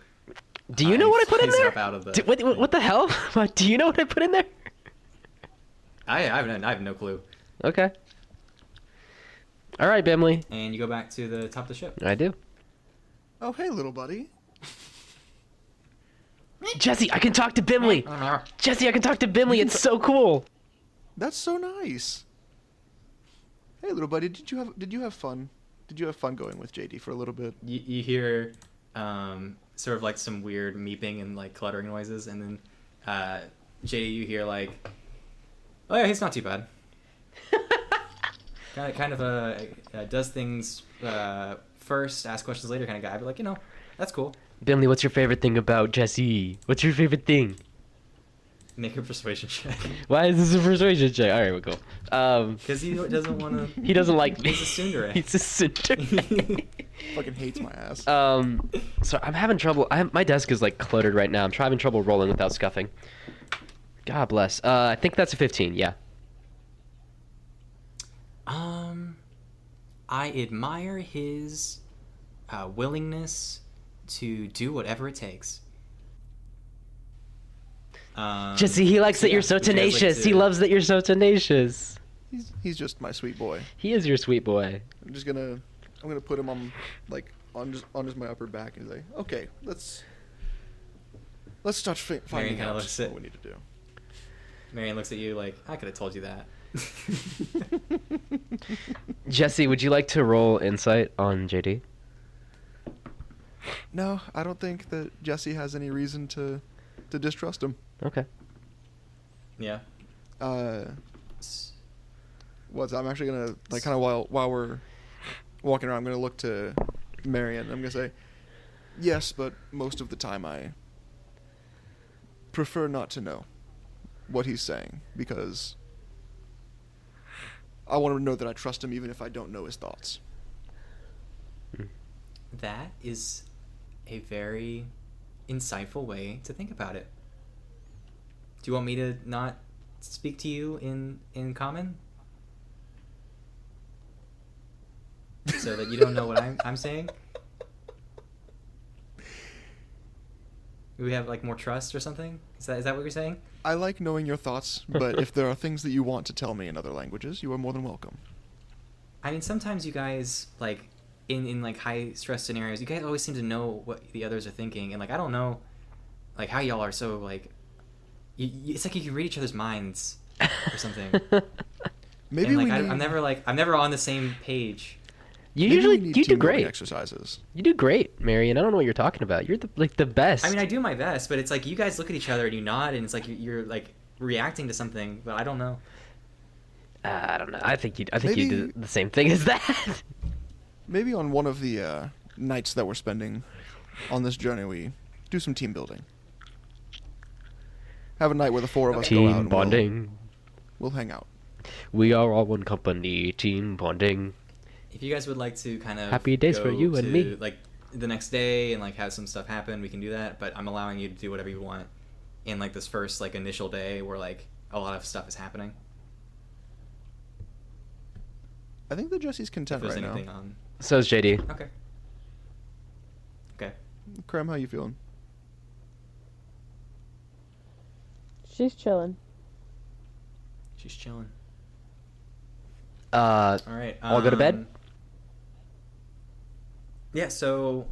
Do you know what I put in fly there? yourself out of the What the hell? Do you know what I put in there? I have no clue. Okay. All right, Bimley. And you go back to the top of the ship. I do. Oh, hey, little buddy. Jesse, I can talk to Bimley. Jesse, I can talk to Bimley. It's so cool. That's so nice. Hey, little buddy, did you have fun? Did you have fun going with JD for a little bit? You hear sort of like some weird meeping and like cluttering noises, and then JD, you hear like, oh yeah, he's not too bad. kind of does things first, ask questions later kind of guy, but like, you know, that's cool. Bimley, what's your favorite thing about Jesse? What's your favorite thing? Make a persuasion check. Why is this a persuasion check? All right, we'll go. Because he doesn't want to. He doesn't like me. He's a tsundere. He's a tsundere. Fucking hates my ass. So I'm having trouble. My desk is like cluttered right now. I'm having trouble rolling without scuffing. God bless. I think that's a 15. Yeah. I admire his willingness to do whatever it takes. Jesse, he likes that you're so would you guys like tenacious. to- He loves that you're so tenacious. He's just my sweet boy. He is your sweet boy. I'm gonna put him on just my upper back and say, okay, let's start finding kinda out looks what at- we need to do. Marion looks at you like, I could have told you that. Jesse, would you like to roll insight on JD? No, I don't think that Jesse has any reason to distrust him. Okay. Yeah. I'm actually gonna like kind of while we're walking around, I'm gonna look to Marion. I'm gonna say, yes, but most of the time I prefer not to know what he's saying because I want to know that I trust him even if I don't know his thoughts. That is a very insightful way to think about it. Do you want me to not speak to you in common? So that you don't know what I'm saying? Do we have like more trust or something? Is that what you're saying? I like knowing your thoughts, but if there are things that you want to tell me in other languages, you are more than welcome. I mean, sometimes you guys like in like high stress scenarios, you guys always seem to know what the others are thinking, and like I don't know, like how y'all are so like, it's like you can read each other's minds or something. Maybe and, like, we I'm never on the same page. You maybe we usually need you do team building great. exercises. You do great, Marion. I don't know what you're talking about. You're the best. I mean, I do my best, but it's like you guys look at each other and you nod, and it's like you're like reacting to something, but I don't know. I don't know. I think you Maybe- do the same thing as that. Maybe on one of the nights that we're spending on this journey, we do some team building. Have a night where the four of us go out Team and bonding. we'll hang out. We are all one company. Team bonding. If you guys would like to kind of Happy days for go you and to, me. like the next day and like have some stuff happen, we can do that. But I'm allowing you to do whatever you want in like this first like initial day where like a lot of stuff is happening. I think that Jesse's If content there's right anything now. Oh. So is JD. Okay. Okay. Krem, how you feeling? She's chilling. She's chilling. All All right. All go to bed? Yeah. So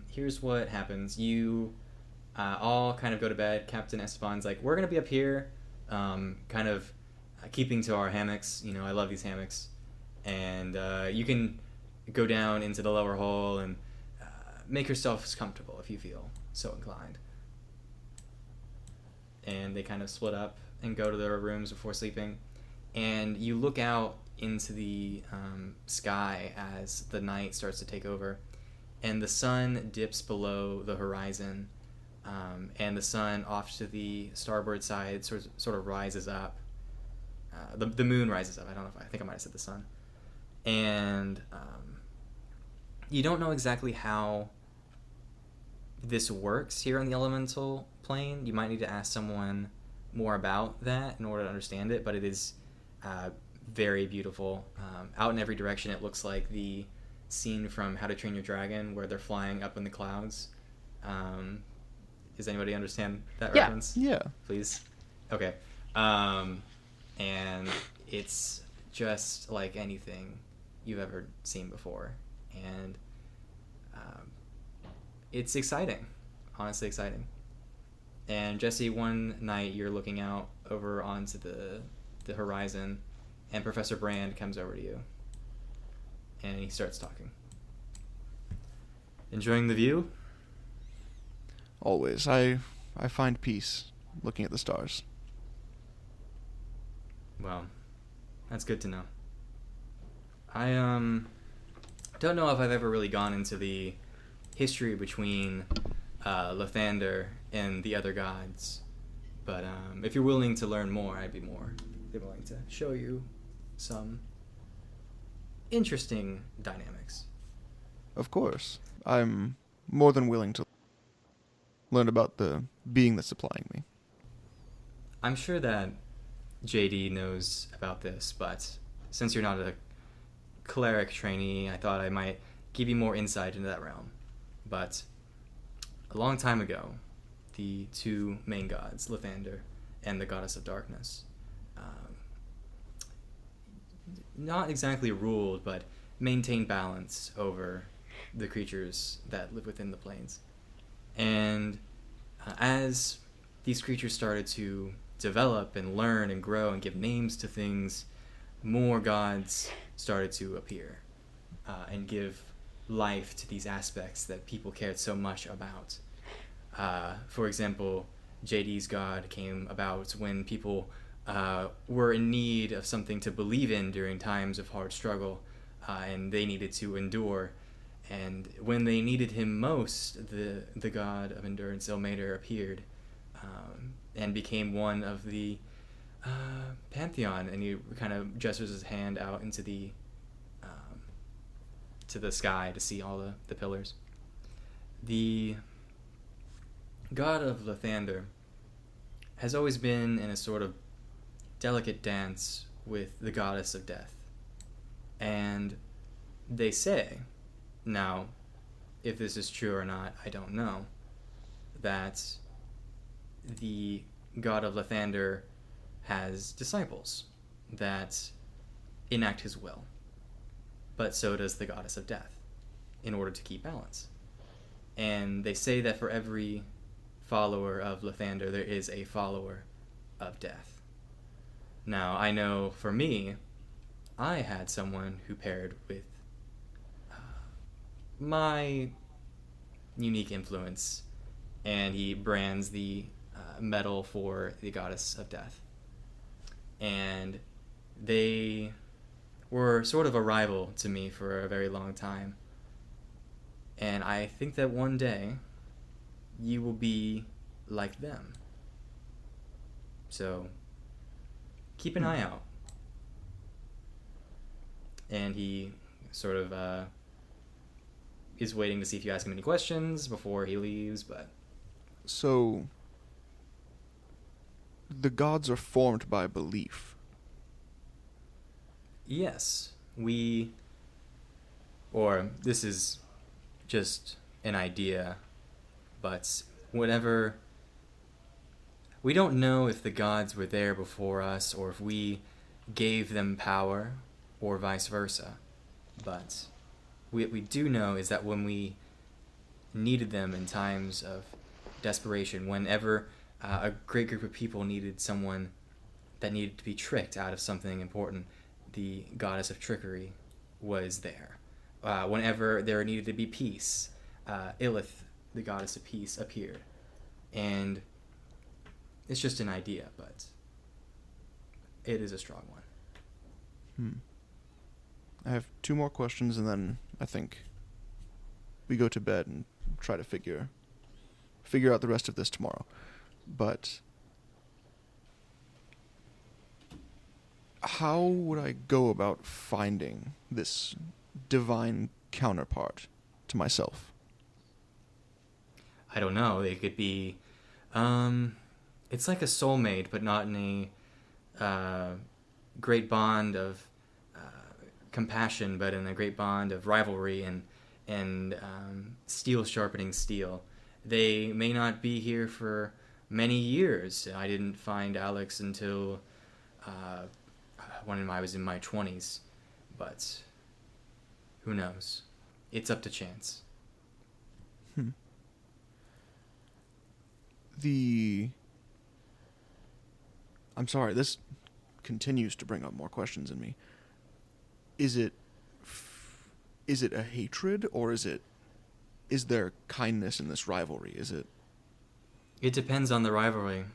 here's what happens. You all kind of go to bed. Captain Esteban's like, we're gonna be up here, kind of keeping to our hammocks. You know, I love these hammocks, and you can go down into the lower hall and make yourselves comfortable if you feel so inclined. And they kind of split up and go to their rooms before sleeping. And you look out into the sky as the night starts to take over, and the sun dips below the horizon, and the sun off to the starboard side sort of rises up. The moon rises up. I think I might have said the sun. And you don't know exactly how this works here on the elemental plane. You might need to ask someone more about that in order to understand it, but it is very beautiful. Out in every direction, it looks like the scene from How to Train Your Dragon where they're flying up in the clouds. Does anybody understand that reference? Yeah. Please? Okay. And it's just like anything you've ever seen before. And it's exciting. Honestly exciting. And Jesse, one night you're looking out over onto the horizon, and Professor Brand comes over to you. And he starts talking. Enjoying the view? Always. I find peace looking at the stars. Well, that's good to know. I don't know if I've ever really gone into the history between Lathander and the other gods, but if you're willing to learn more, I'd be willing to show you some interesting dynamics. Of course. I'm more than willing to learn about the being that's supplying me. I'm sure that JD knows about this, but since you're not a cleric trainee, I thought I might give you more insight into that realm. But a long time ago, the two main gods, Lathander and the goddess of darkness, not exactly ruled, but maintained balance over the creatures that live within the planes. And as these creatures started to develop and learn and grow and give names to things, more gods started to appear and give life to these aspects that people cared so much about. For example, JD's god came about when people were in need of something to believe in during times of hard struggle, and they needed to endure. And when they needed him most, the god of endurance, Ilmater, appeared and became one of the pantheon. And he kind of gestures his hand out into the to the sky to see all the pillars. The god of Lathander has always been in a sort of delicate dance with the goddess of death. And they say, now, if this is true or not, I don't know, that the god of Lathander has disciples that enact his will. But so does the goddess of death, in order to keep balance. And they say that for every follower of Lathander, there is a follower of death. Now, I know for me, I had someone who paired with my unique influence, and he brands the medal for the goddess of death. And they were sort of a rival to me for a very long time. And I think that one day you will be like them. So keep an eye out. And he sort of is waiting to see if you ask him any questions before he leaves, but... So, the gods are formed by belief. Yes, this is just an idea, but whatever... We don't know if the gods were there before us or if we gave them power or vice versa, but what we do know is that when we needed them in times of desperation, whenever a great group of people needed someone that needed to be tricked out of something important, the goddess of trickery was there. whenever there needed to be peace, Illith, the goddess of peace, appeared. And it's just an idea, but it is a strong one. I have 2 more questions, and then I think we go to bed and try to figure out the rest of this tomorrow. But how would I go about finding this divine counterpart to myself? I don't know. It could be, it's like a soulmate, but not in a great bond of compassion, but in a great bond of rivalry and steel sharpening steel. They may not be here for many years. I didn't find Alex until when I was in my 20s, but who knows? It's up to chance. I'm sorry, this continues to bring up more questions in me. Is it a hatred, or is there kindness in this rivalry? It depends on the rivalry.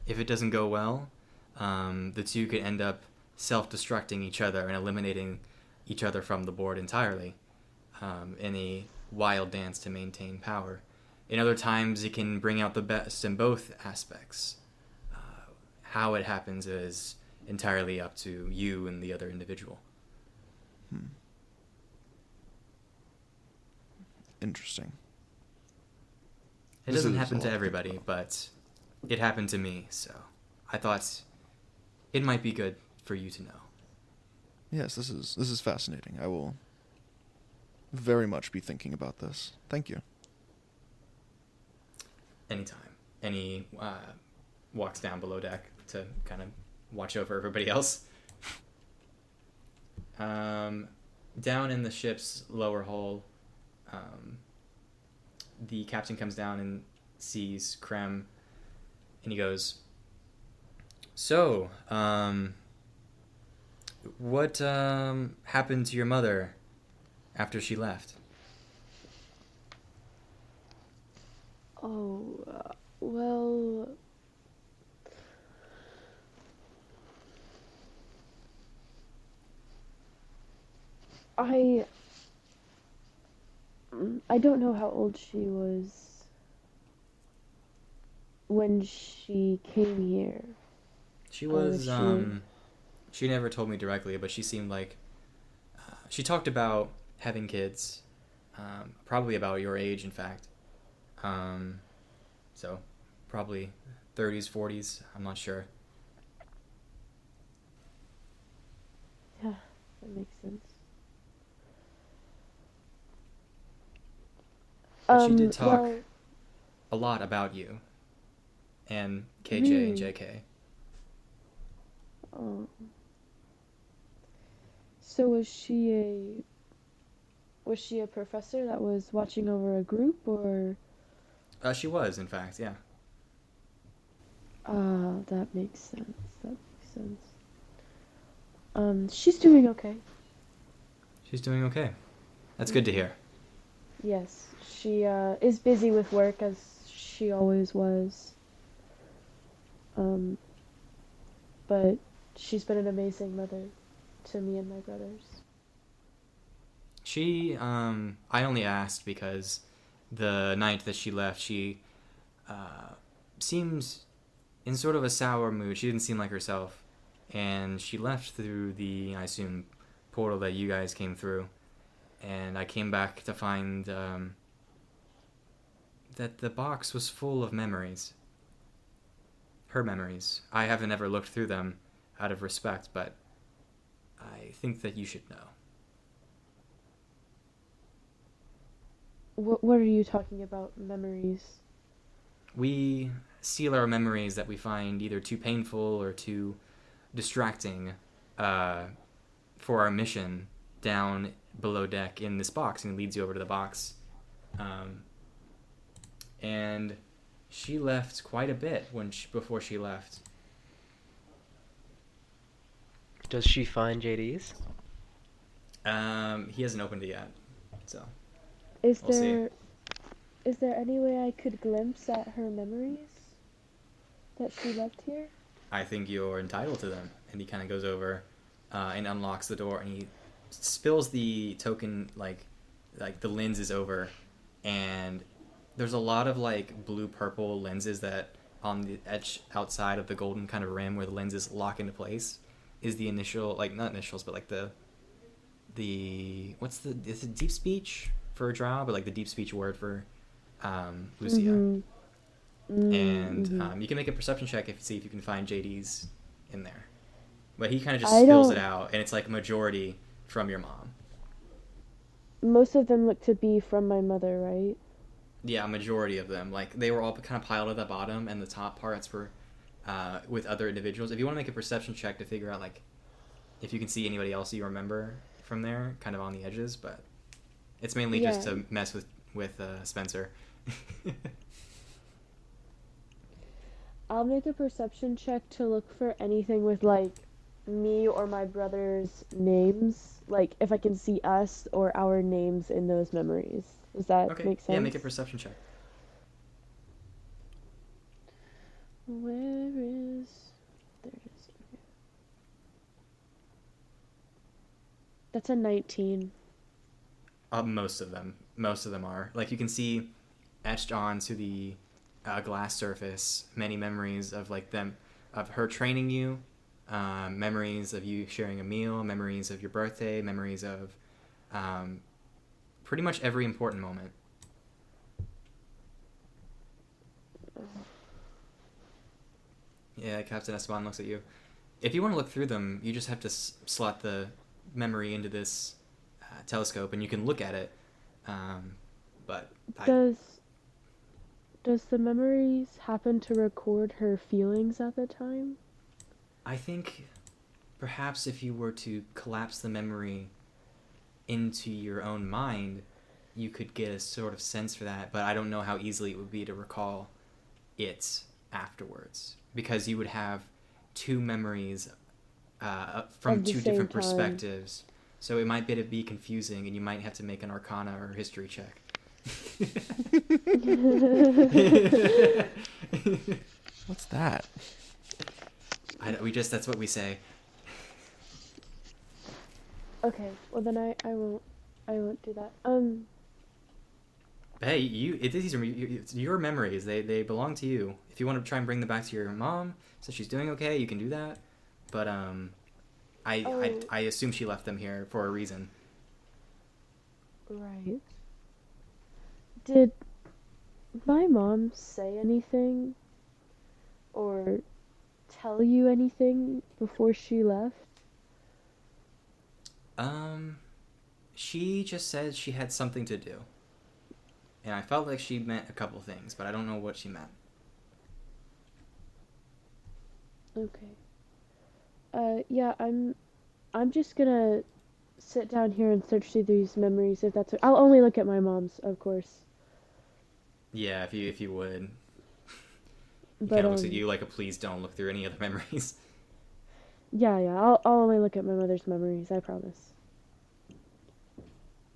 If it doesn't go well, the two could end up self-destructing each other and eliminating each other from the board entirely in a wild dance to maintain power. In other times, it can bring out the best in both aspects. How it happens is entirely up to you and the other individual. Interesting. It doesn't happen to everybody, but it happened to me, so I thought it might be good for you to know. Yes, this is fascinating. I will very much be thinking about this. Thank you. Anytime. And he walks down below deck to kind of watch over everybody else. Down in the ship's lower hull, the captain comes down and sees Krem, and he goes, "So, what happened to your mother after she left?" Oh, well... I don't know how old she was when she came here. She was, she never told me directly, but she seemed like, she talked about having kids, probably about your age, in fact. So, probably 30s, 40s, I'm not sure. Yeah, that makes sense. But she did talk well, a lot about you and KJ and JK. Oh. So was she a professor that was watching over a group, or? She was, in fact, yeah. That makes sense. She's doing okay. She's doing okay. That's good to hear. Yes, she is busy with work, as she always was. But she's been an amazing mother to me and my brothers. She, I only asked because the night that she left, she seemed in sort of a sour mood. She didn't seem like herself. And she left through the, I assume, portal that you guys came through. And I came back to find that the box was full of memories. Her memories. I haven't ever looked through them out of respect, but I think that you should know. What are you talking about, memories? We seal our memories that we find either too painful or too distracting for our mission down below deck in this box, and it leads you over to the box. And she left quite a bit before she left. Does she find JD's? He hasn't opened it yet. So Is we'll see. there any way I could glimpse at her memories that she left here? I think you're entitled to them. And he kind of goes over and unlocks the door, and he spills the token, like the lens is over, and there's a lot of like blue purple lenses that on the edge outside of the golden kind of rim where the lenses lock into place is the initial, like not initials, but like the what's the, is it deep speech for a drow, but like the deep speech word for Lucia. Mhm. And Mhm. you can make a perception check if see if you can find JD's in there. But he kind of just I spills it don't- out, and it's like majority from your mom. Most of them look to be from my mother, right? Yeah, majority of them. Like they were all kind of piled at the bottom, and the top parts were with other individuals. If you want to make a perception check to figure out like if you can see anybody else you remember from there, kind of on the edges, but it's mainly just Yeah. to mess with Spencer. I'll make a perception check to look for anything with like me or my brother's names, like if I can see us or our names in those memories. Does that Okay, make sense? yeah, make a perception check. Where is... There it is. Okay. That's a 19. Most of them are. Like you can see etched onto the glass surface many memories of like them, of her training you, memories of you sharing a meal, memories of your birthday, memories of pretty much every important moment. Yeah, Captain Esteban looks at you. If you want to look through them, you just have to slot the memory into this telescope, and you can look at it. But Does the memories happen to record her feelings at the time? I think perhaps if you were to collapse the memory into your own mind, you could get a sort of sense for that, but I don't know how easily it would be to recall it afterwards, because you would have two memories from Of the two same different time. perspectives, so it might be confusing, and you might have to make an Arcana or history check. What's that? That's what we say. Okay, well then I won't do that. Hey, these are it's your memories. They belong to you. If you want to try and bring them back to your mom, so she's doing okay, you can do that. But I assume she left them here for a reason. Right. Did my mom say anything or tell you anything before she left? She just said she had something to do. And I felt like she meant a couple things, but I don't know what she meant. Okay. Yeah, I'm just gonna sit down here and search through these memories if that's... I'll only look at my mom's, of course. Yeah, if you would. He But kind of looks at you like a please don't look through any other memories. yeah, I'll only look at my mother's memories, I promise.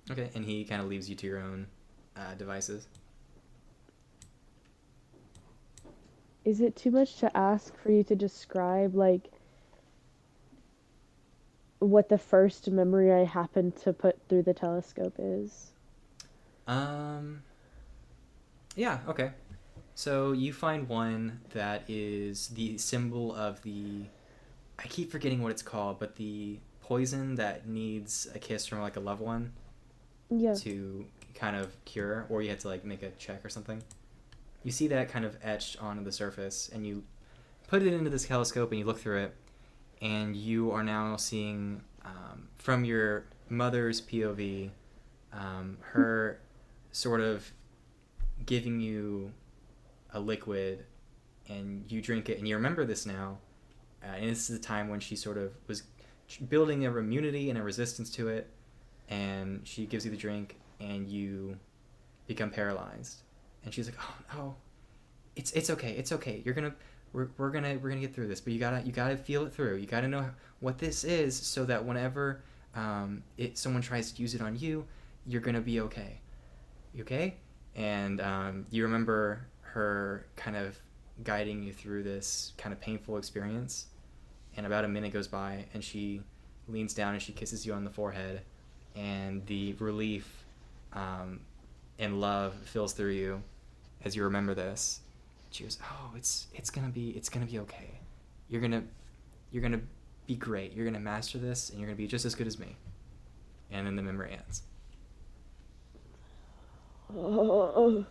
Okay, and he kind of leaves you to your own devices. Is it too much to ask for you to describe, like, what the first memory I happened to put through the telescope is? Yeah, okay. So you find one that is the symbol of the... I keep forgetting what it's called, but the poison that needs a kiss from like a loved one Yeah. to kind of cure, or you have to like make a check or something. You see that kind of etched onto the surface, and you put it into this telescope and you look through it, and you are now seeing from your mother's POV, her sort of giving you a liquid, and you drink it, and you remember this now, and this is the time when she sort of was building a immunity and a resistance to it, and she gives you the drink, and you become paralyzed, and she's like, oh no, it's okay, we're gonna get through this, but you gotta feel it through, you gotta know what this is, so that whenever someone tries to use it on you, you're gonna be okay. You okay? And you remember her kind of guiding you through this kind of painful experience. And about a minute goes by, and she leans down and she kisses you on the forehead, and the relief and love fills through you as you remember this. She goes, "Oh, it's gonna be okay. You're gonna be great. You're gonna master this, and you're gonna be just as good as me." And then the memory ends. Oh.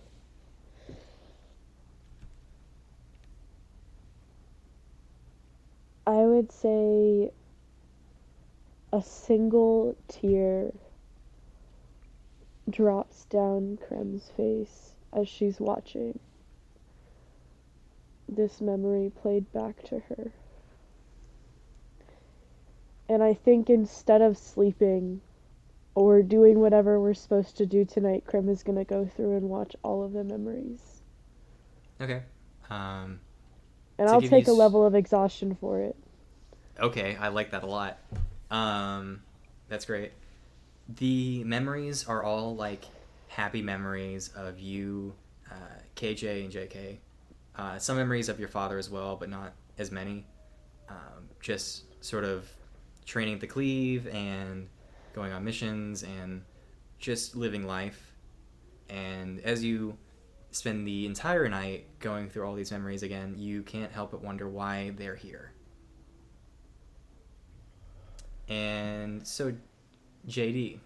I would say a single tear drops down Krem's face as she's watching this memory played back to her. And I think instead of sleeping or doing whatever we're supposed to do tonight, Krem is going to go through and watch all of the memories. Okay. And To I'll give take you a level of exhaustion for it. Okay, I like that a lot. That's great. The memories are all like happy memories of you, KJ and JK. Some memories of your father as well, but not as many. Just sort of training at the cleave and going on missions and just living life. And as you spend the entire night going through all these memories again, you can't help but wonder why they're here. And so, JD,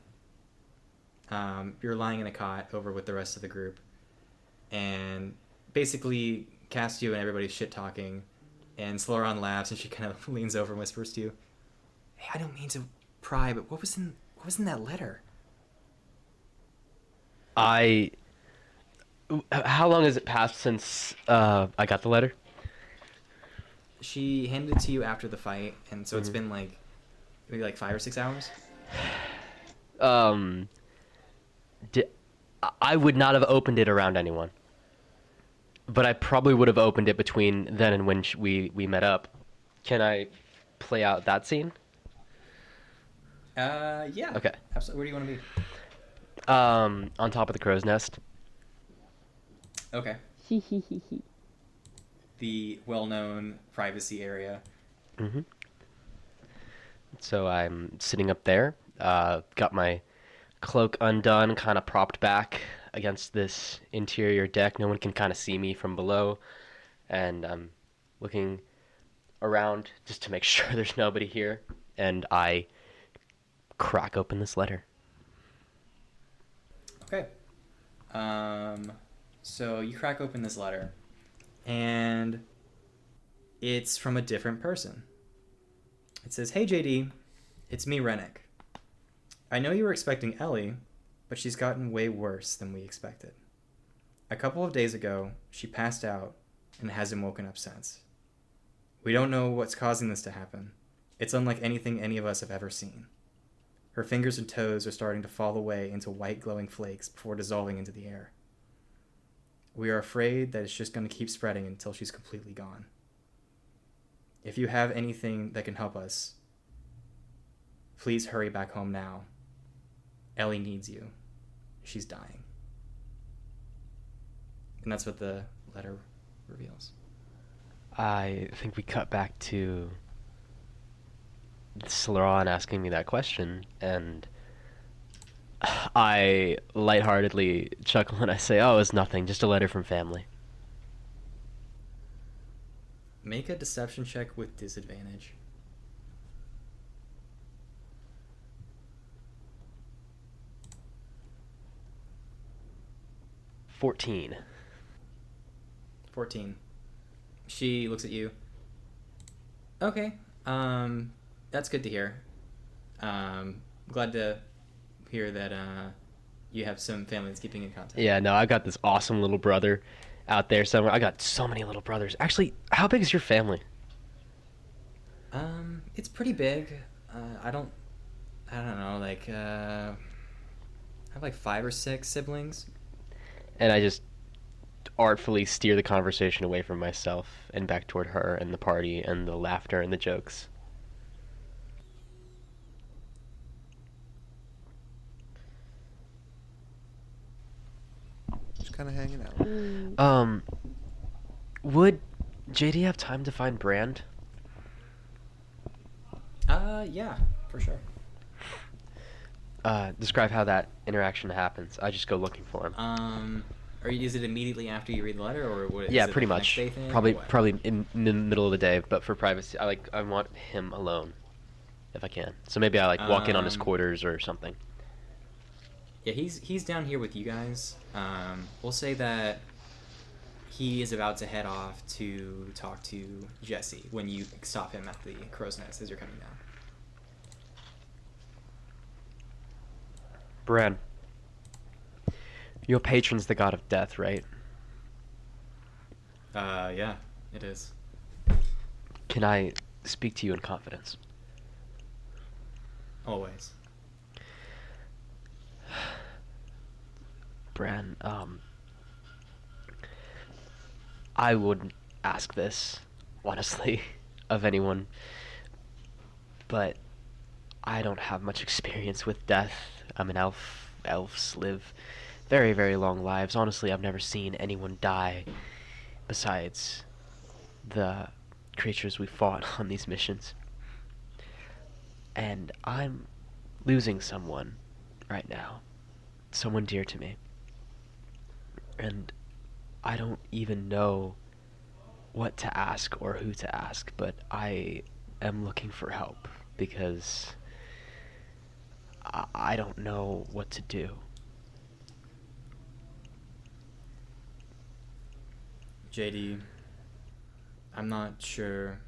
you're lying in a cot over with the rest of the group, and basically Castio and everybody's shit talking, and Sloran laughs, and she kind of leans over and whispers to you, "Hey, I don't mean to pry, but what was in that letter?" How long has it passed since I got the letter? She handed it to you after the fight, and so it's been like maybe like 5 or 6 hours. I would not have opened it around anyone, but I probably would have opened it between then and when we met up. Can I play out that scene? Yeah. Okay. Absolutely. Where do you want to be? On top of the crow's nest. Okay. He. The well-known privacy area. Mm-hmm. So I'm sitting up there, got my cloak undone, kind of propped back against this interior deck. No one can kind of see me from below, and I'm looking around just to make sure there's nobody here, and I crack open this letter. Okay. So you crack open this letter, and it's from a different person. It says, "Hey JD, it's me, Rennick. I know you were expecting Ellie, but she's gotten way worse than we expected. A couple of days ago, she passed out and hasn't woken up since. We don't know what's causing this to happen. It's unlike anything any of us have ever seen. Her fingers and toes are starting to fall away into white glowing flakes before dissolving into the air. We are afraid that it's just going to keep spreading until she's completely gone. If you have anything that can help us, please hurry back home now. Ellie needs you. She's dying." And that's what the letter reveals. I think we cut back to Sloran asking me that question, and I lightheartedly chuckle and I say, "Oh, it's nothing, just a letter from family." Make a deception check with disadvantage. 14. 14. She looks at you. Okay. That's good to hear. Glad to hear that you have some family that's keeping in contact. Yeah, no, I got this awesome little brother out there somewhere. I got so many little brothers. Actually, how big is your family? It's pretty big. I don't know, like, I have like 5 or 6 siblings. And I just artfully steer the conversation away from myself and back toward her and the party and the laughter and the jokes. kind of hanging out. Would JD have time to find Brand? Yeah, for sure. Describe how that interaction happens. I just go looking for him. Is it immediately after you read the letter, or what? Yeah, is it pretty like a much. next day thing, or Probably what? probably in the middle of the day, but for privacy, I want him alone, if I can. So maybe I walk in on his quarters or something. Yeah, he's down here with you guys. We'll say that he is about to head off to talk to Jesse when you stop him at the crow's nest as you're coming down. Bran, your patron's the god of death, right? Yeah, it is. Can I speak to you in confidence? Always. Bran, I wouldn't ask this, honestly, of anyone, but I don't have much experience with death. I'm an elf. Elves live very, very long lives. Honestly, I've never seen anyone die besides the creatures we fought on these missions. And I'm losing someone right now. Someone dear to me. And I don't even know what to ask or who to ask, but I am looking for help because I don't know what to do. JD, I'm not sure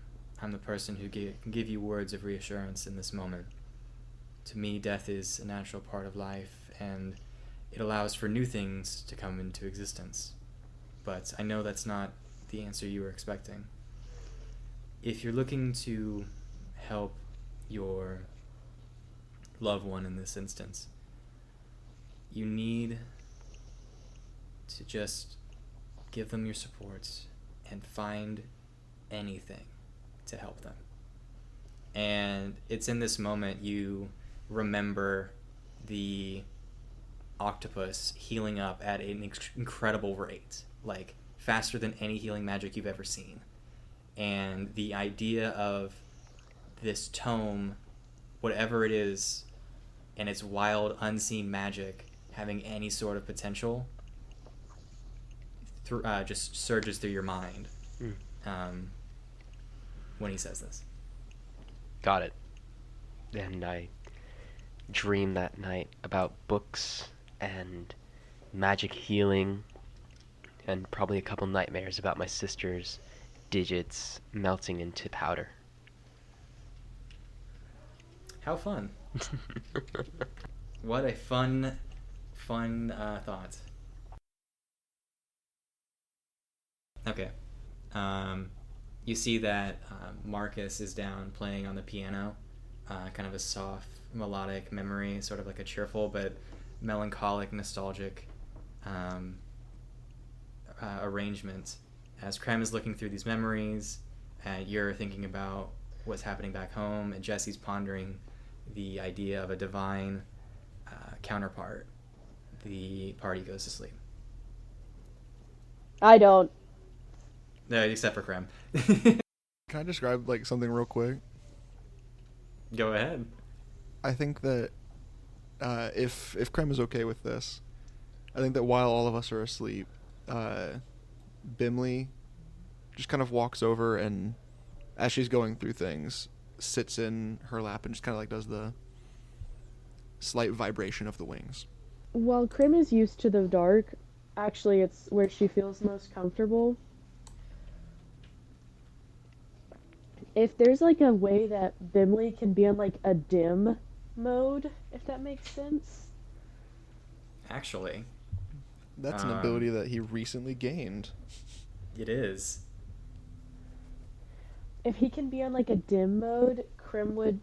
I'm the person who can give you words of reassurance in this moment. To me, death is a natural part of life, and it allows for new things to come into existence. But I know that's not the answer you were expecting. If you're looking to help your loved one in this instance, you need to just give them your support and find anything to help them. And it's in this moment you remember the octopus healing up at an incredible rate, like faster than any healing magic you've ever seen. And the idea of this tome, whatever it is, and its wild, unseen magic having any sort of potential just surges through your mind when he says this. Got it. And I dream that night about books and magic healing and probably a couple nightmares about my sister's digits melting into powder. How fun. What a fun thought. Okay. You see that Marcus is down playing on the piano, kind of a soft, melodic memory, sort of like a cheerful but melancholic, nostalgic arrangement. As Krem is looking through these memories, you're thinking about what's happening back home, and Jesse's pondering the idea of a divine counterpart. The party goes to sleep. I don't. No, except for Krem. Can I describe something real quick? Go ahead. I think that if Krem is okay with this, I think that while all of us are asleep, Bimley just kind of walks over and, as she's going through things, sits in her lap and just kind of does the slight vibration of the wings. While Krim is used to the dark, actually it's where she feels most comfortable. If there's a way that Bimley can be on a dim mode, if that makes sense. Actually, That's an ability that he recently gained. it is. If he can be on a dim mode, Krim would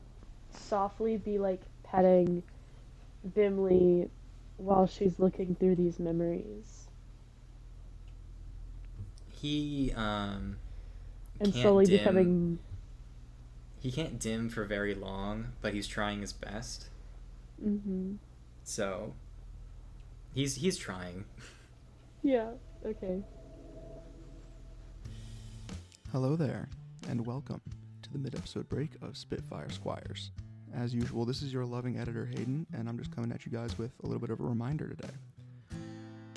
softly be petting Bimley while she's looking through these memories. He And can't slowly dim. becoming... He can't dim for very long, but he's trying his best. Mm-hmm. So he's trying. Yeah. Okay. Hello there, and welcome to the mid-episode break of Spitfire Squires. As usual, this is your loving editor Hayden, and I'm just coming at you guys with a little bit of a reminder today.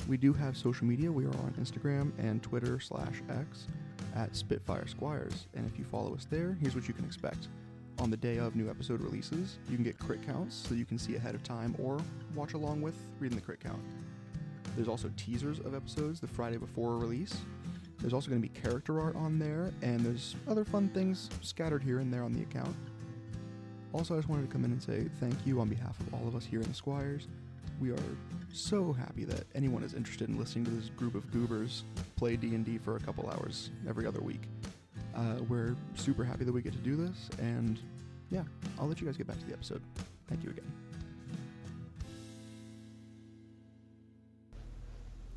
We do have social media. We are on Instagram and Twitter/X at Spitfire Squires, and if you follow us there, here's what you can expect. On the day of new episode releases, you can get crit counts so you can see ahead of time or watch along with reading the crit count. There's also teasers of episodes the Friday before release. There's also going to be character art on there, and there's other fun things scattered here and there on the account. Also, I just wanted to come in and say thank you on behalf of all of us here in the Squires. We are so happy that anyone is interested in listening to this group of goobers play D&D for a couple hours every other week. We're super happy that we get to do this, and yeah, I'll let you guys get back to the episode. Thank you again.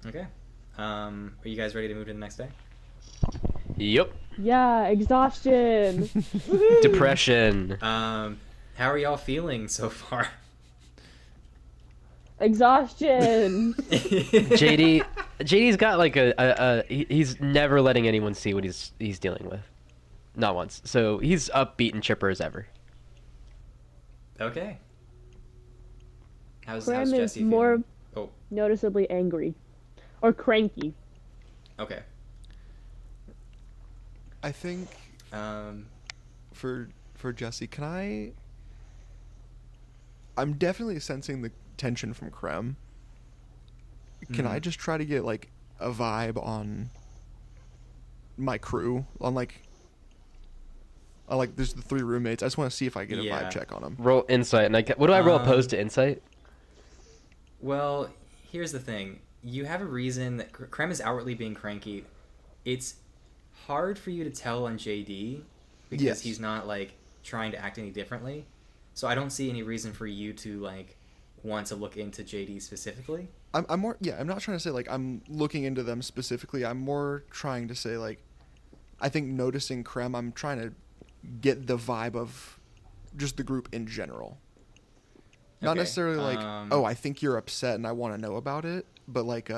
Okay. Are you guys ready to move to the next day? Yep. Yeah. Exhaustion. Depression. How are y'all feeling so far? Exhaustion. JD's got like he's never letting anyone see what he's dealing with. Not once. So he's upbeat and chipper as ever. Okay. How's Graham is Jesse feeling? more Oh, noticeably angry. Or cranky. okay. I think for Jesse, I'm definitely sensing the tension from Krem. Can I just try to get like a vibe on my crew? On like there's the 3 roommates. I just want to see if I get a Yeah. vibe check on them. Roll insight. And what do I roll opposed to insight? Well, here's the thing. You have a reason that Krem is outwardly being cranky. It's hard for you to tell on JD because Yes. he's not like trying to act any differently. So I don't see any reason for you to like want to look into JD specifically. I'm more I'm not trying to say like I'm looking into them specifically. I'm more trying to say like I think noticing Krem, I'm trying to get the vibe of just the group in general. Not Okay, necessarily like, oh, I think you're upset and I want to know about it, but like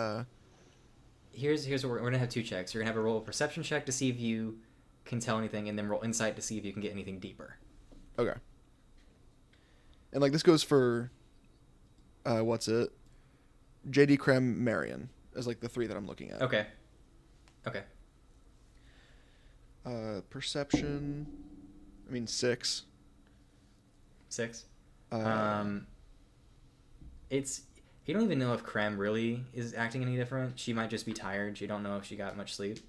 Here's what we're gonna have 2 checks. You're gonna have a roll a perception check to see if you can tell anything, and then roll insight to see if you can get anything deeper. okay. And like this goes for what's it? JD, Krem, Marion as like the 3 that I'm looking at. Okay. Okay. Perception, I mean 6. 6. It's you don't even know if Krem really is acting any different. She might just be tired. You don't know if she got much sleep.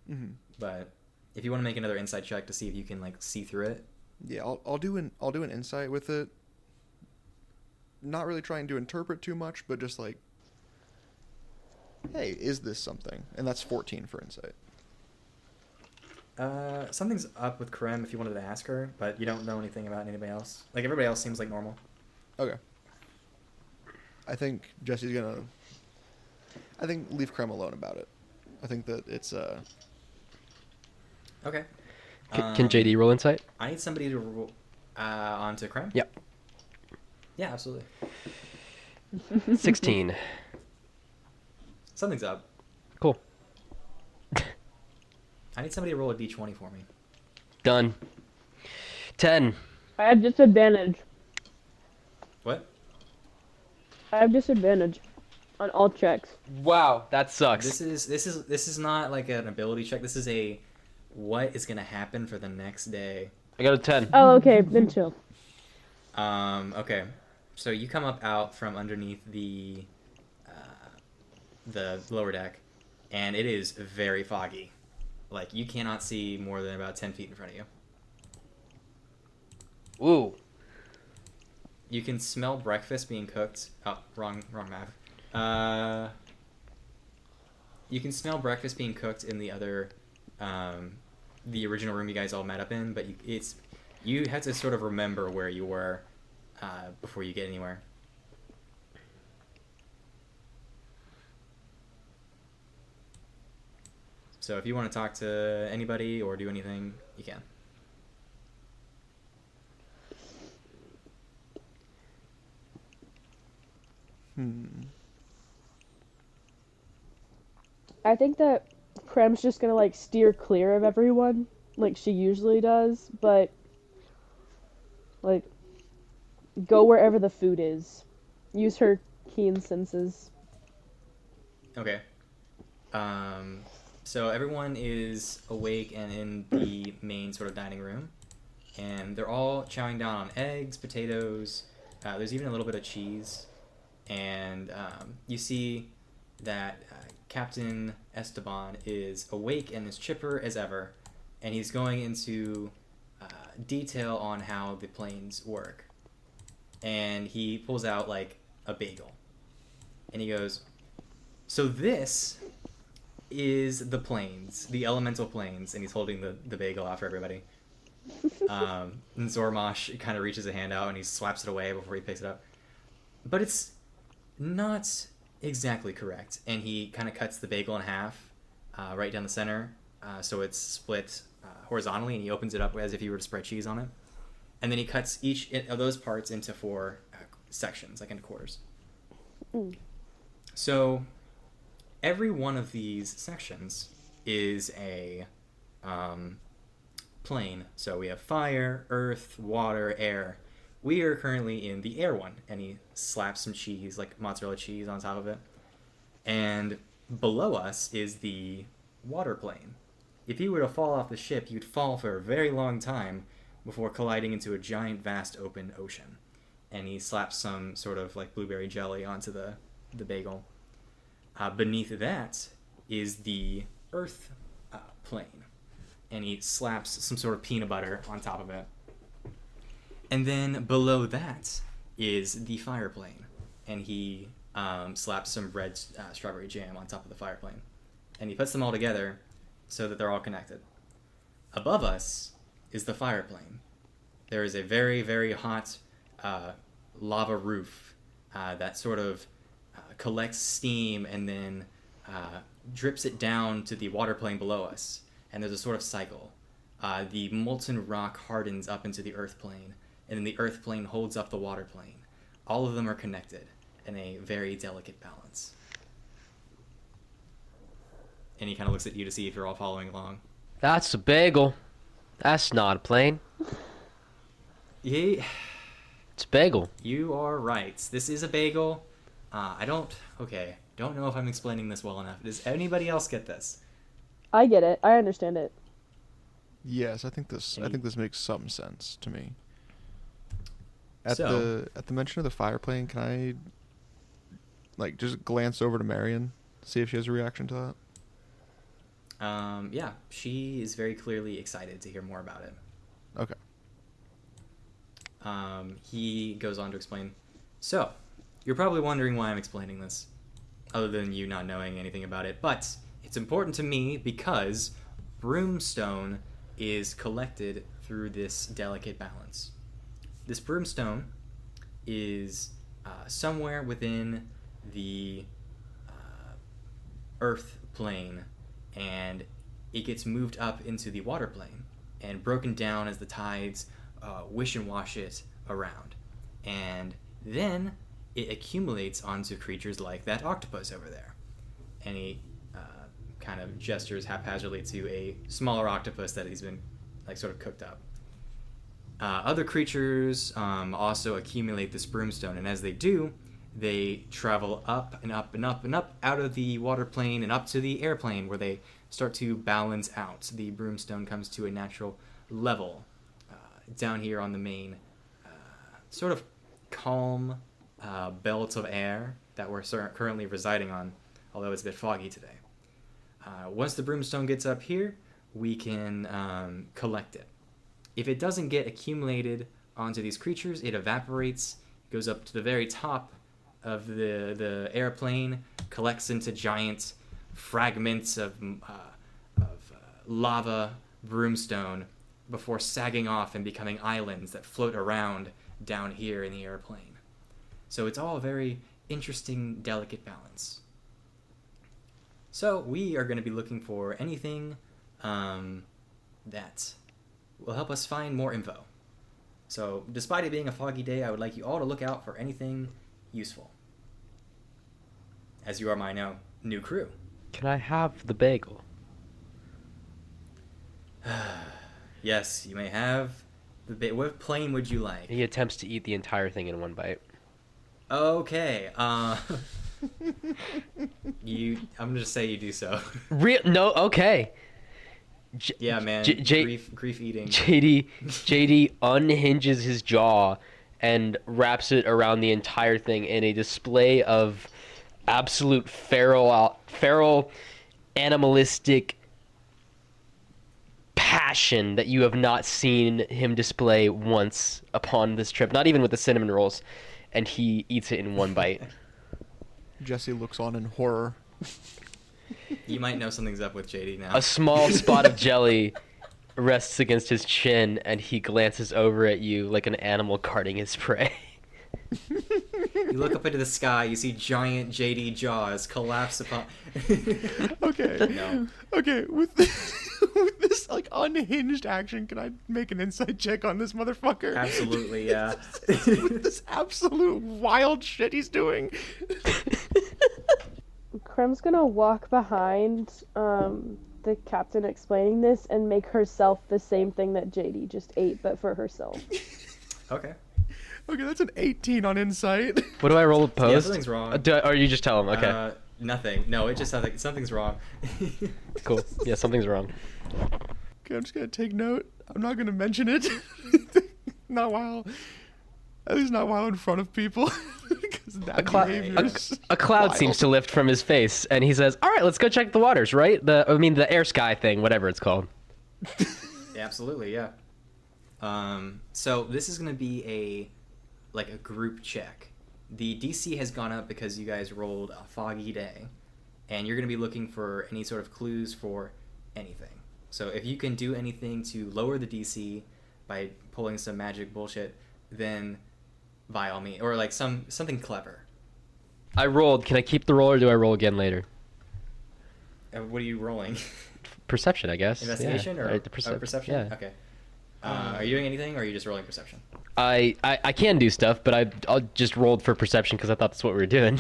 Mm-hmm. But if you want to make another insight check to see if you can like see through it. Yeah, I'll do an insight with it. Not really trying to interpret too much, but just like, hey, is this something? And that's 14 for insight. Something's up with Krem if you wanted to ask her, but you don't know anything about anybody else. Like everybody else seems like normal. Okay. I think Jesse's gonna. I think leave Krem alone about it. I think that it's Okay. Can JD roll insight? I need somebody to roll onto Krem. Yep. Yeah, absolutely. 16. Something's up. Cool. I need somebody to roll a d20 for me. Done. 10. I have disadvantage. What? I have disadvantage on all checks. Wow, that sucks. This is not like an ability check. This is a what is gonna happen for the next day. I got a 10. Oh, okay, then chill. Okay. So you come up out from underneath the lower deck, and it is very foggy. Like you cannot see more than about 10 feet in front of you. Ooh. You can smell breakfast being cooked. Oh, wrong map. You can smell breakfast being cooked in the other, the original room you guys all met up in, but you have to sort of remember where you were before you get anywhere. So if you want to talk to anybody or do anything, you can. I think that Krem's just gonna like steer clear of everyone, like she usually does, but like go wherever the food is. Use her keen senses. Okay. Um, so everyone is awake and in the main sort of dining room, and they're all chowing down on eggs, potatoes. There's even a little bit of cheese, and you see that Captain Esteban is awake and as chipper as ever, and he's going into detail on how the planes work. And he pulls out like a bagel, and he goes, "So this is the planes, the elemental planes," and he's holding the bagel out for everybody. And Zormosh kind of reaches a hand out and he slaps it away before he picks it up. But it's not exactly correct. And he kind of cuts the bagel in half, right down the center, so it's split horizontally, and he opens it up as if he were to spread cheese on it. And then he cuts each of those parts into 4 sections, like into quarters. Mm. So every one of these sections is a plane. So we have fire, earth, water, air. We are currently in the air one, and he slaps some cheese, like mozzarella cheese, on top of it. And below us is the water plane. If he were to fall off the ship, he would fall for a very long time before colliding into a giant, vast, open ocean. And he slaps some sort of like blueberry jelly onto the bagel. Beneath that is the earth plane, and he slaps some sort of peanut butter on top of it. And then below that is the fire plane, and he slaps some red strawberry jam on top of the fire plane. And he puts them all together so that they're all connected. Above us is the fire plane. There is a very, very hot lava roof that sort of collects steam and then drips it down to the water plane below us. And there's a sort of cycle. The molten rock hardens up into the earth plane, and then the earth plane holds up the water plane. All of them are connected in a very delicate balance. And he kind of looks at you to see if you're all following along. That's a bagel. That's not a plane. Yeah, It's a bagel. you are right. This is a bagel. Don't know if I'm explaining this well enough. Does anybody else get this? I get it. I understand it. Yes, I think this makes some sense to me. At So- the mention of the fire plane, can I like just glance over to Marion, see if she has a reaction to that? Yeah, she is very clearly excited to hear more about it. Okay. He goes on to explain. So, you're probably wondering why I'm explaining this, other than you not knowing anything about it, but it's important to me because broomstone is collected through this delicate balance. This broomstone is somewhere within the earth plane, and it gets moved up into the water plane and broken down as the tides wish and wash it around. And then it accumulates onto creatures like that octopus over there. And he kind of gestures haphazardly to a smaller octopus that he's been like sort of cooked up. Other creatures also accumulate this broomstone, and as they do, they travel up and up and up and up out of the water plane and up to the airplane, where they start to balance out. The broomstone comes to a natural level down here on the main sort of calm belt of air that we're currently residing on, although it's a bit foggy today. Once the broomstone gets up here, we can collect it. If it doesn't get accumulated onto these creatures, it evaporates, goes up to the very top of the airplane, collects into giant fragments of lava broomstone before sagging off and becoming islands that float around down here in the airplane. So it's all a very interesting, delicate balance. So we are going to be looking for anything that will help us find more info. So despite it being a foggy day, I would like you all to look out for anything useful, as you are my now new crew. Can I have the bagel? Yes, you may have what plane would you like? He attempts to eat the entire thing in one bite. Okay. I'm gonna just say you do so. No, okay. Yeah, man. J- grief eating. JD unhinges his jaw and wraps it around the entire thing in a display of absolute feral animalistic passion that you have not seen him display once upon this trip, not even with the cinnamon rolls, and he eats it in one bite. Jesse looks on in horror. You might know something's up with JD now. A small spot of jelly rests against his chin, and he glances over at you like an animal guarding his prey. You look up into the sky, you see giant JD jaws collapse upon... Okay. No. Okay, with this like unhinged action, can I make an insight check on this motherfucker? Absolutely, yeah. With this absolute wild shit he's doing. Krem's gonna walk behind the captain explaining this and make herself the same thing that JD just ate, but for herself. Okay. Okay, that's an 18 on insight. What do I roll with post? Yeah, something's wrong. Or you just tell him, okay. Nothing. No, it just sounds like something's wrong. Cool. Yeah, something's wrong. Okay, I'm just gonna take note. I'm not gonna mention it. Not while, at least not while in front of people. Because that behavior is A cloud wild. seems to lift from his face, and he says, "All right, let's go check the waters, right? The air sky thing, whatever it's called." Absolutely, yeah. So this is gonna be a group check. The DC has gone up because you guys rolled a foggy day, and you're gonna be looking for any sort of clues for anything. So if you can do anything to lower the DC by pulling some magic bullshit, then by all means, or like something clever. I rolled. Can I keep the roll, or do I roll again later? What are you rolling? Perception, I guess. Investigation Yeah. or Perception? perception? Yeah. Okay. Are you doing anything, or are you just rolling perception? I can do stuff, but I just rolled for perception because I thought that's what we were doing.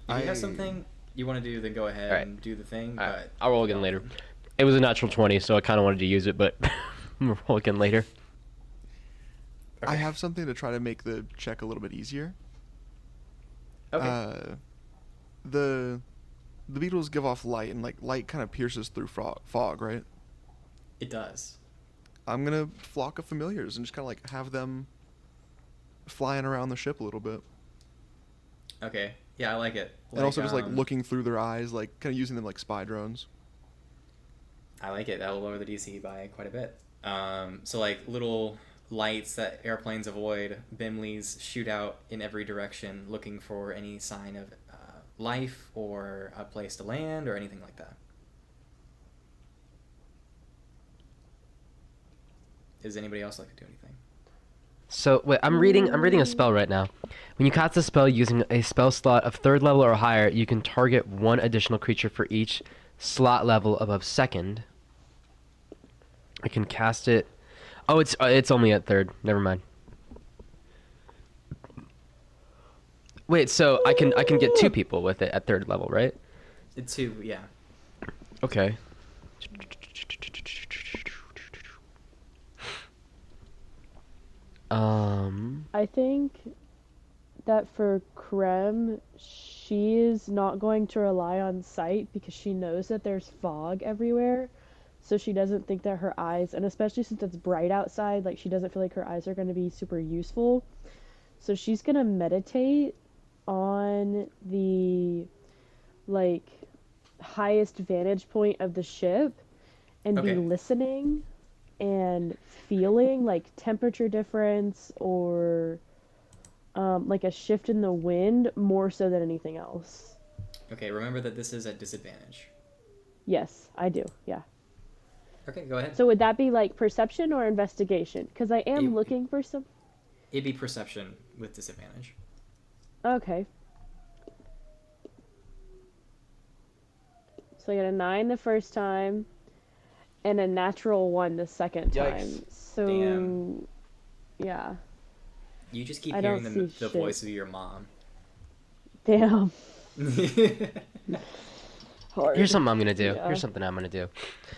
If you have something you want to do, then go ahead Alright. and do the thing. Alright, But I'll roll again later. It was a natural 20, so I kind of wanted to use it, but I'm gonna roll again later. Okay. I have something to try to make the check a little bit easier. Okay. The beetles give off light, and like light kind of pierces through fog, right? It does. I'm gonna flock of familiars and just kind of like have them flying around the ship a little bit, Okay. Yeah, I like it. and also just like looking through their eyes, like kind of using them like spy drones. I like it. That'll lower the DC by quite a bit. So like little lights that airplanes avoid, Bimleys shoot out in every direction, looking for any sign of life or a place to land or anything like that. Does anybody else like to do anything? So wait, I'm reading a spell right now. When you cast a spell using a spell slot of 3rd level or higher, you can target one additional creature for each slot level above 2nd. I can cast it. Oh, it's only at 3rd. Never mind. Wait, so I can get 2 people with it at 3rd level, right? It's 2, yeah. Okay. I think that for Krem, she is not going to rely on sight because she knows that there's fog everywhere. So she doesn't think that her eyes, and especially since it's bright outside, like she doesn't feel like her eyes are going to be super useful. So she's going to meditate on the like highest vantage point of the ship and be Okay. listening and feeling like temperature difference or like a shift in the wind more so than anything else. Okay, remember that this is at disadvantage. Yes, I do. Yeah. Okay, go ahead. So would that be like perception or investigation? Because I am You- looking for some. It'd be perception with disadvantage. Okay. So I got a 9 the first time, and a natural 1 the second time. Yikes. So, Damn. yeah. You just keep I hearing don't the see shit. voice of your mom. Damn. hard. Here's something I'm gonna do. Yeah. Here's something I'm gonna do.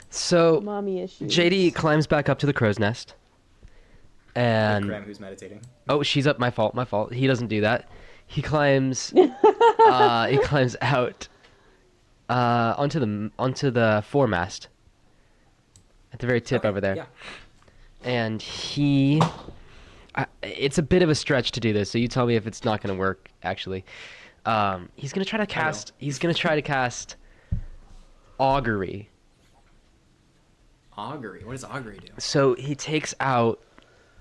So Mommy issues. JD climbs back up to the crow's nest, and Krem, who's meditating. oh, she's up. My fault. My fault. He doesn't do that. He climbs. He climbs out onto the foremast at the very tip Okay, over there, Yeah. and it's a bit of a stretch to do this. So you tell me if it's not gonna work. Actually, he's gonna try to cast. He's gonna try to cast augury. Augury. What does augury do? So he takes out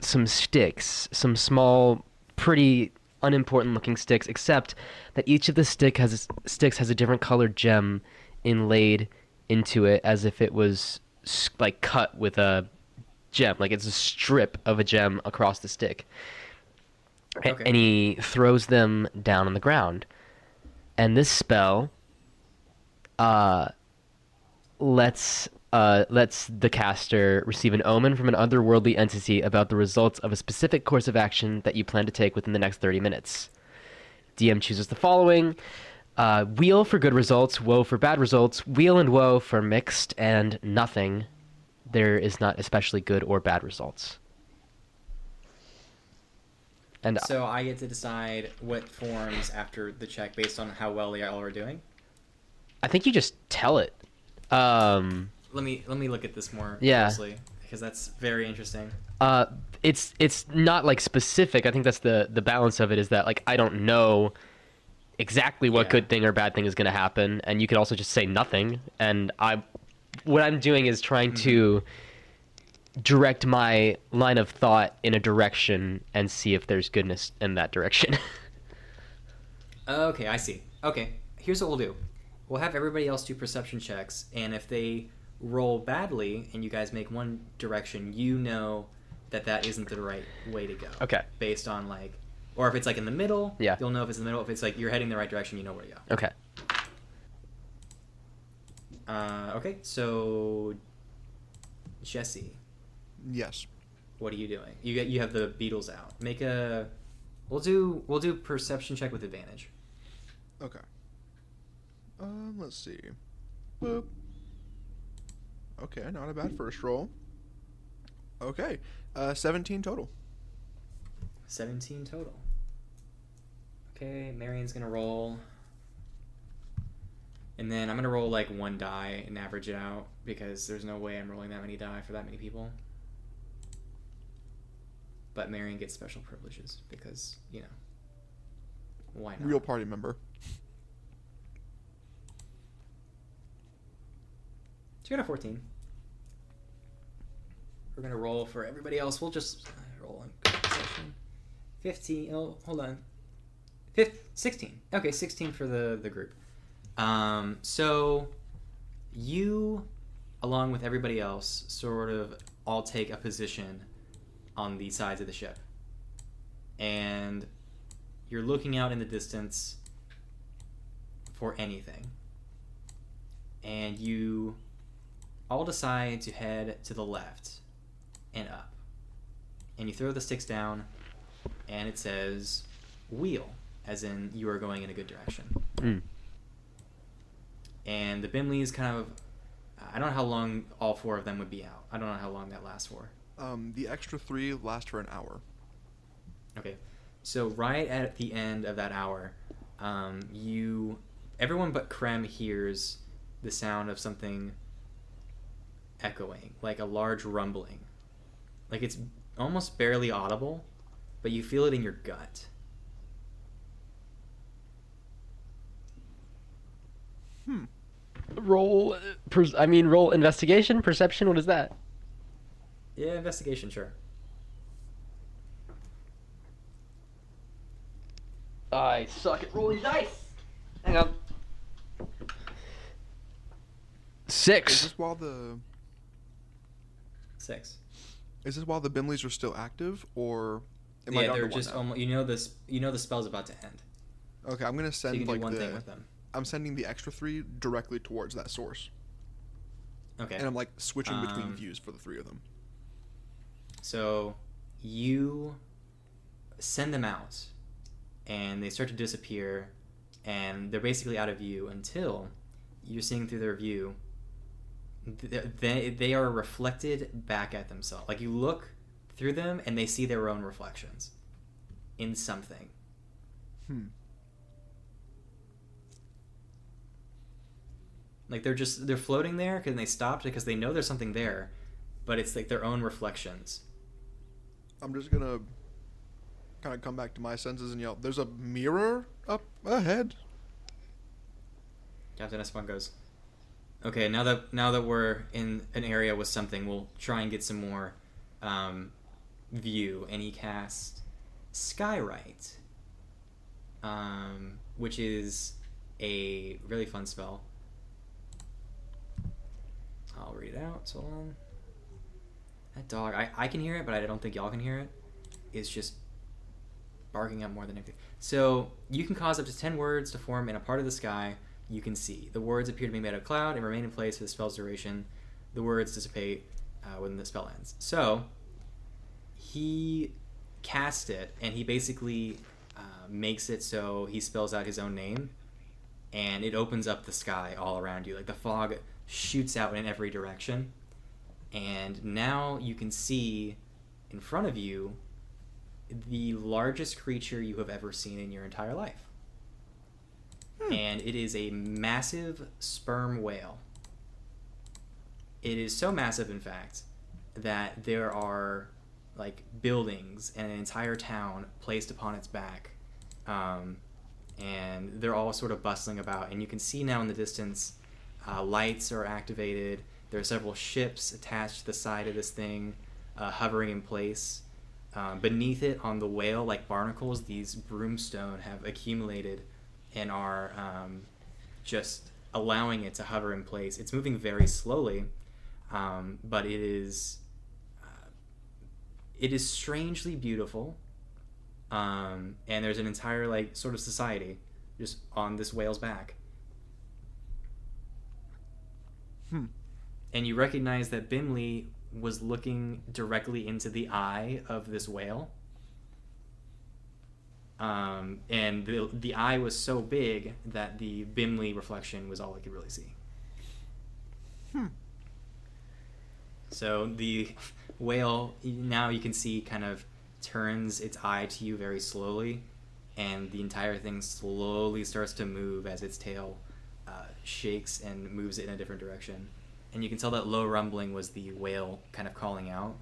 some sticks, some small, pretty unimportant looking sticks, except that each of the sticks has a different colored gem inlaid into it, as if it was like cut with a gem, like it's a strip of a gem across the stick. Okay. And he throws them down on the ground. And this spell lets the caster receive an omen from an otherworldly entity about the results of a specific course of action that you plan to take within the next 30 minutes. DM chooses the following: wheel for good results, woe for bad results, wheel and woe for mixed, and nothing. There is not especially good or bad results. And So I get to decide what forms after the check based on how well y'all are doing. I think you just tell it. Let me look at this more Yeah. closely because that's very interesting. It's not like specific. I think that's the balance of it, is that like I don't know exactly what Yeah. good thing or bad thing is going to happen, and you could also just say nothing. And what I'm doing is trying to direct my line of thought in a direction and see if there's goodness in that direction. Okay, I see. Okay, here's what we'll do. We'll have everybody else do perception checks, and if they roll badly and you guys make one direction, you know that isn't the right way to go. Okay. Based on like, or if it's like in the middle, Yeah. you'll know if it's in the middle. If it's like you're heading the right direction, you know where to go. Okay. Okay, so Jesse, Yes. what are you doing? You have the beetles out. We'll do perception check with advantage. Okay. Let's see. Boop. Okay, not a bad first roll. Okay, 17 total. 17 total. Okay, Marion's gonna roll. And then I'm gonna roll like one die and average it out because there's no way I'm rolling that many die for that many people. But Marion gets special privileges because, you know, why not? Real party member. She got a 14. We're gonna roll for everybody else. We'll just roll in good position. 15. Oh, hold on. 16. Okay, 16 for the group. So you, along with everybody else, sort of all take a position on the sides of the ship, and you're looking out in the distance for anything, and you all decide to head to the left and up, and you throw the sticks down, and it says wheel, as in you are going in a good direction. And the Bimleys kind of, I don't know how long all four of them would be out. I don't know how long that lasts for. The extra 3 last for an hour. Okay, so right at the end of that hour, everyone but Krem hears the sound of something echoing, like a large rumbling. Like it's almost barely audible, but you feel it in your gut. Roll investigation, perception. What is that? Yeah, investigation, sure. I suck at rolling dice. Hang on. Is 6. this while the 6. Bimleys are still active, or am I Yeah, down to they're one just now? almost. You know the spell's about to end, Okay, I'm gonna so send you can do like one thing with them. I'm sending the extra 3 directly towards that source, Okay. and I'm like switching between views for the 3 of them. So you send them out, and they start to disappear, and they're basically out of view until you're seeing through their view, they are reflected back at themselves. Like you look through them and they see their own reflections in something. Like they're floating there because they stopped because they know there's something there, but it's like their own reflections. I'm just gonna kind of come back to my senses and yell, "There's a mirror up ahead." Captain S1 goes, okay, now that we're in an area with something, we'll try and get some more view. And he cast Skywrite, which is a really fun spell. I'll read it out. So hold on. That dog, I can hear it, but I don't think y'all can hear it. It's just barking up more than anything. So you can cause up to 10 words to form in a part of the sky you can see. The words appear to be made of cloud and remain in place for the spell's duration. The words dissipate when the spell ends. So he cast it, and he basically makes it so he spells out his own name, and it opens up the sky all around you. Like the fog shoots out in every direction, and now you can see in front of you the largest creature you have ever seen in your entire life. And it is a massive sperm whale. It is so massive, in fact, that there are like buildings and an entire town placed upon its back, and they're all sort of bustling about. And you can see now in the distance, lights are activated. There are several ships attached to the side of this thing, hovering in place. Beneath it, on the whale, like barnacles, these broomstone have accumulated and are just allowing it to hover in place. It's moving very slowly, but it is strangely beautiful. And there's an entire like sort of society just on this whale's back. And you recognize that Bimley was looking directly into the eye of this whale. And the eye was so big that the Bimley reflection was all I could really see. So the whale, now you can see, kind of turns its eye to you very slowly, and the entire thing slowly starts to move as its tail shakes and moves it in a different direction. And you can tell that low rumbling was the whale kind of calling out.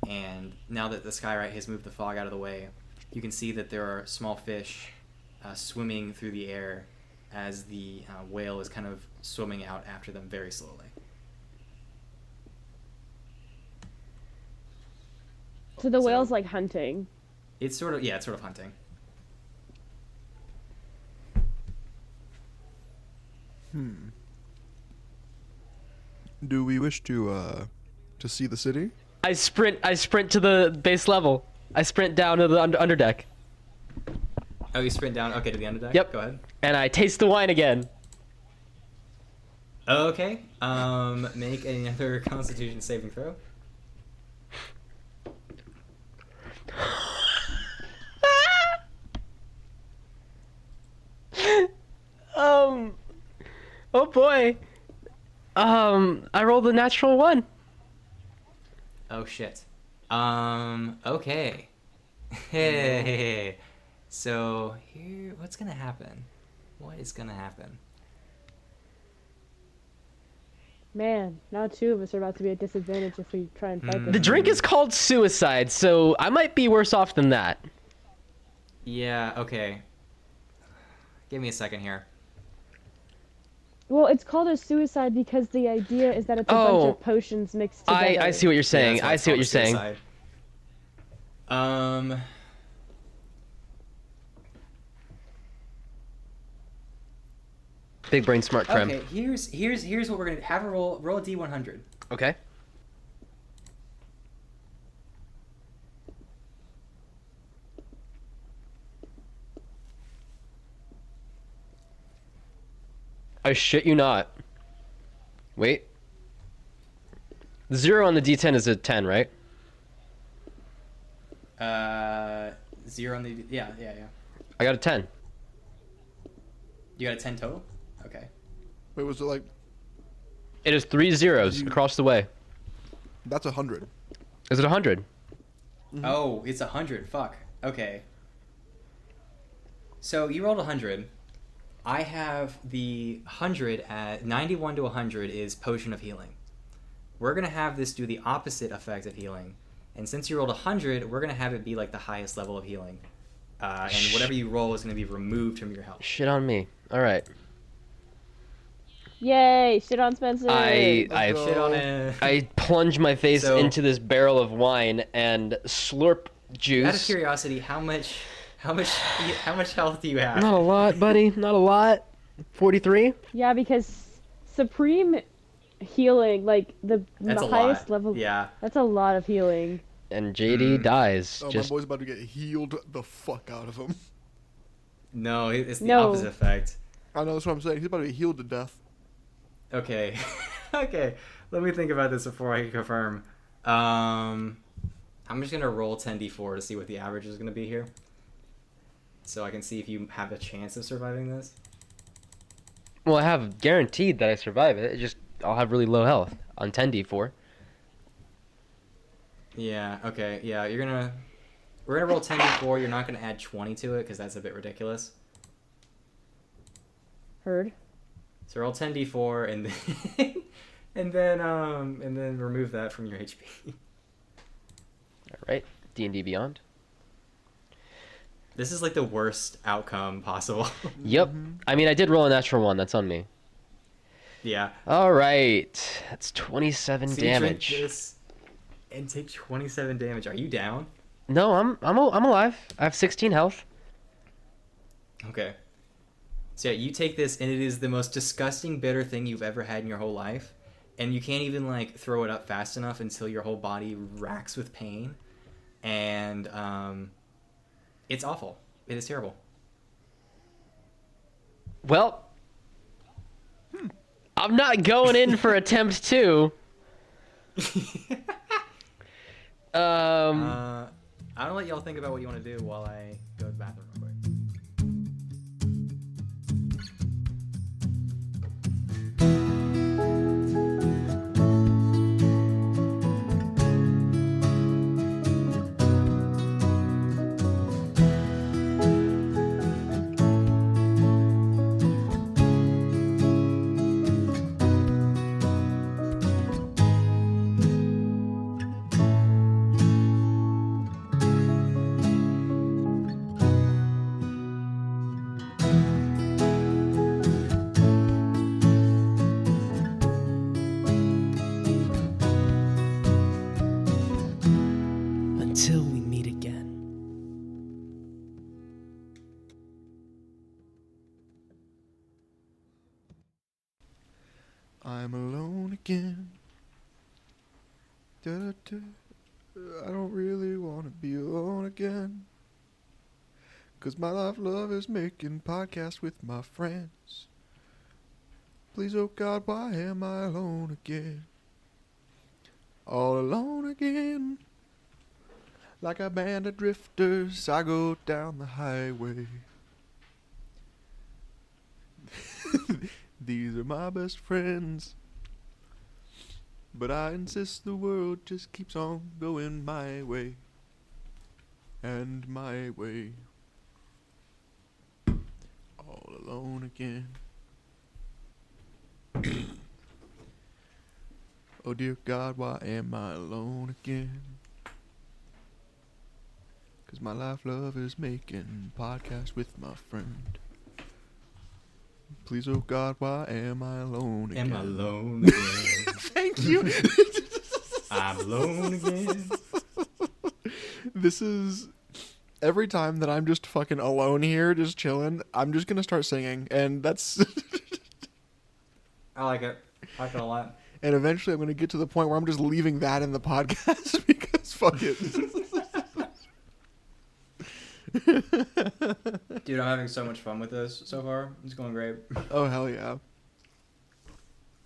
And now that the Skywrite has moved the fog out of the way, you can see that there are small fish swimming through the air as the whale is kind of swimming out after them very slowly. So the whale's like hunting. It's sort of hunting. Do we wish to see the city? I sprint to the base level. I sprint down to the underdeck. Oh, you sprint down? Okay, to the underdeck? Yep. Go ahead. And I taste the wine again. Okay. Make another Constitution saving throw. Oh boy. I rolled a natural 1. Oh shit. Okay. Hey. So here, what's gonna happen? What is gonna happen? Man, now two of us are about to be at disadvantage if we try and fight The this. drink is called suicide, so I might be worse off than that. Yeah, okay. Give me a second here. Well, it's called a suicide because the idea is that it's a bunch of potions mixed together. I see what you're saying. Yeah, I see what you're saying. Big brain, smart creme. Okay, here's what we're gonna have a roll a D100. Okay. I shit you not. Wait. 0 on the D10 is a 10, right? 0 on the yeah. I got a 10. You got a 10 total? Okay. Wait, was it like... It is 3 zeros across the way. That's 100. Is it 100? Oh, it's 100. Fuck. Okay. So you rolled 100. I have the 100 at 91 to 100 is Potion of Healing. We're going to have this do the opposite effect of healing. And since you rolled 100, we're going to have it be like the highest level of healing. And whatever you roll is going to be removed from your health. Shit on me. All right. Yay! Shit on Spencer. I Shit on it. I plunge my face So- into this barrel of wine and slurp juice. Out of curiosity, how much health do you have? Not a lot, buddy. Not a lot. 43. Yeah, because supreme healing, like the That's a highest lot. level. Yeah. That's a lot of healing. And JD dies. Oh, Just my boy's about to get healed the fuck out of him. No, it's the No. opposite effect. I know, that's what I'm saying. He's about to be healed to death. Okay. Okay. Let me think about this before I confirm. I'm just gonna roll 10d4 to see what the average is gonna be here, so I can see if you have a chance of surviving this. well, I have guaranteed that I survive it. I'll have really low health on 10d4. Yeah. Okay. Yeah. We're gonna roll 10d4. You're not gonna add 20 to it because that's a bit ridiculous. Heard. So roll 10d4 and then and then remove that from your HP. All right. D&D Beyond. This is like the worst outcome possible. Yep. I mean, I did roll a natural 1. That's on me. Yeah. All right. That's 27 So you drink damage. this and take 27 damage. Are you down? No, I'm alive. I have 16 health. Okay. So yeah, you take this and it is the most disgusting bitter thing you've ever had in your whole life. And you can't even like throw it up fast enough until your whole body racks with pain. And it's awful. It is terrible. Well, I'm not going in for attempt 2. I'm gonna let y'all think about what you want to do while I go to the bathroom real quick. Until we meet again. I'm alone again. Da-da-da. I don't really want to be alone again. 'Cause my life love is making podcasts with my friends. Please, oh God, why am I alone again? All alone again. Like a band of drifters, I go down the highway. These are my best friends. But I insist the world just keeps on going my way. And my way. All alone again. Oh dear God, why am I alone again? 'Cause my life love is making podcasts with my friend. Please, oh God, why am I alone again? Am I alone again? Thank you. I'm alone again. This is every time that I'm just fucking alone here, just chilling, I'm just gonna start singing, and that's I like it. I like it a lot. and eventually I'm gonna get to the point where I'm just leaving that in the podcast because fuck it. Dude, I'm having so much fun with this so far. It's going great. Oh hell yeah.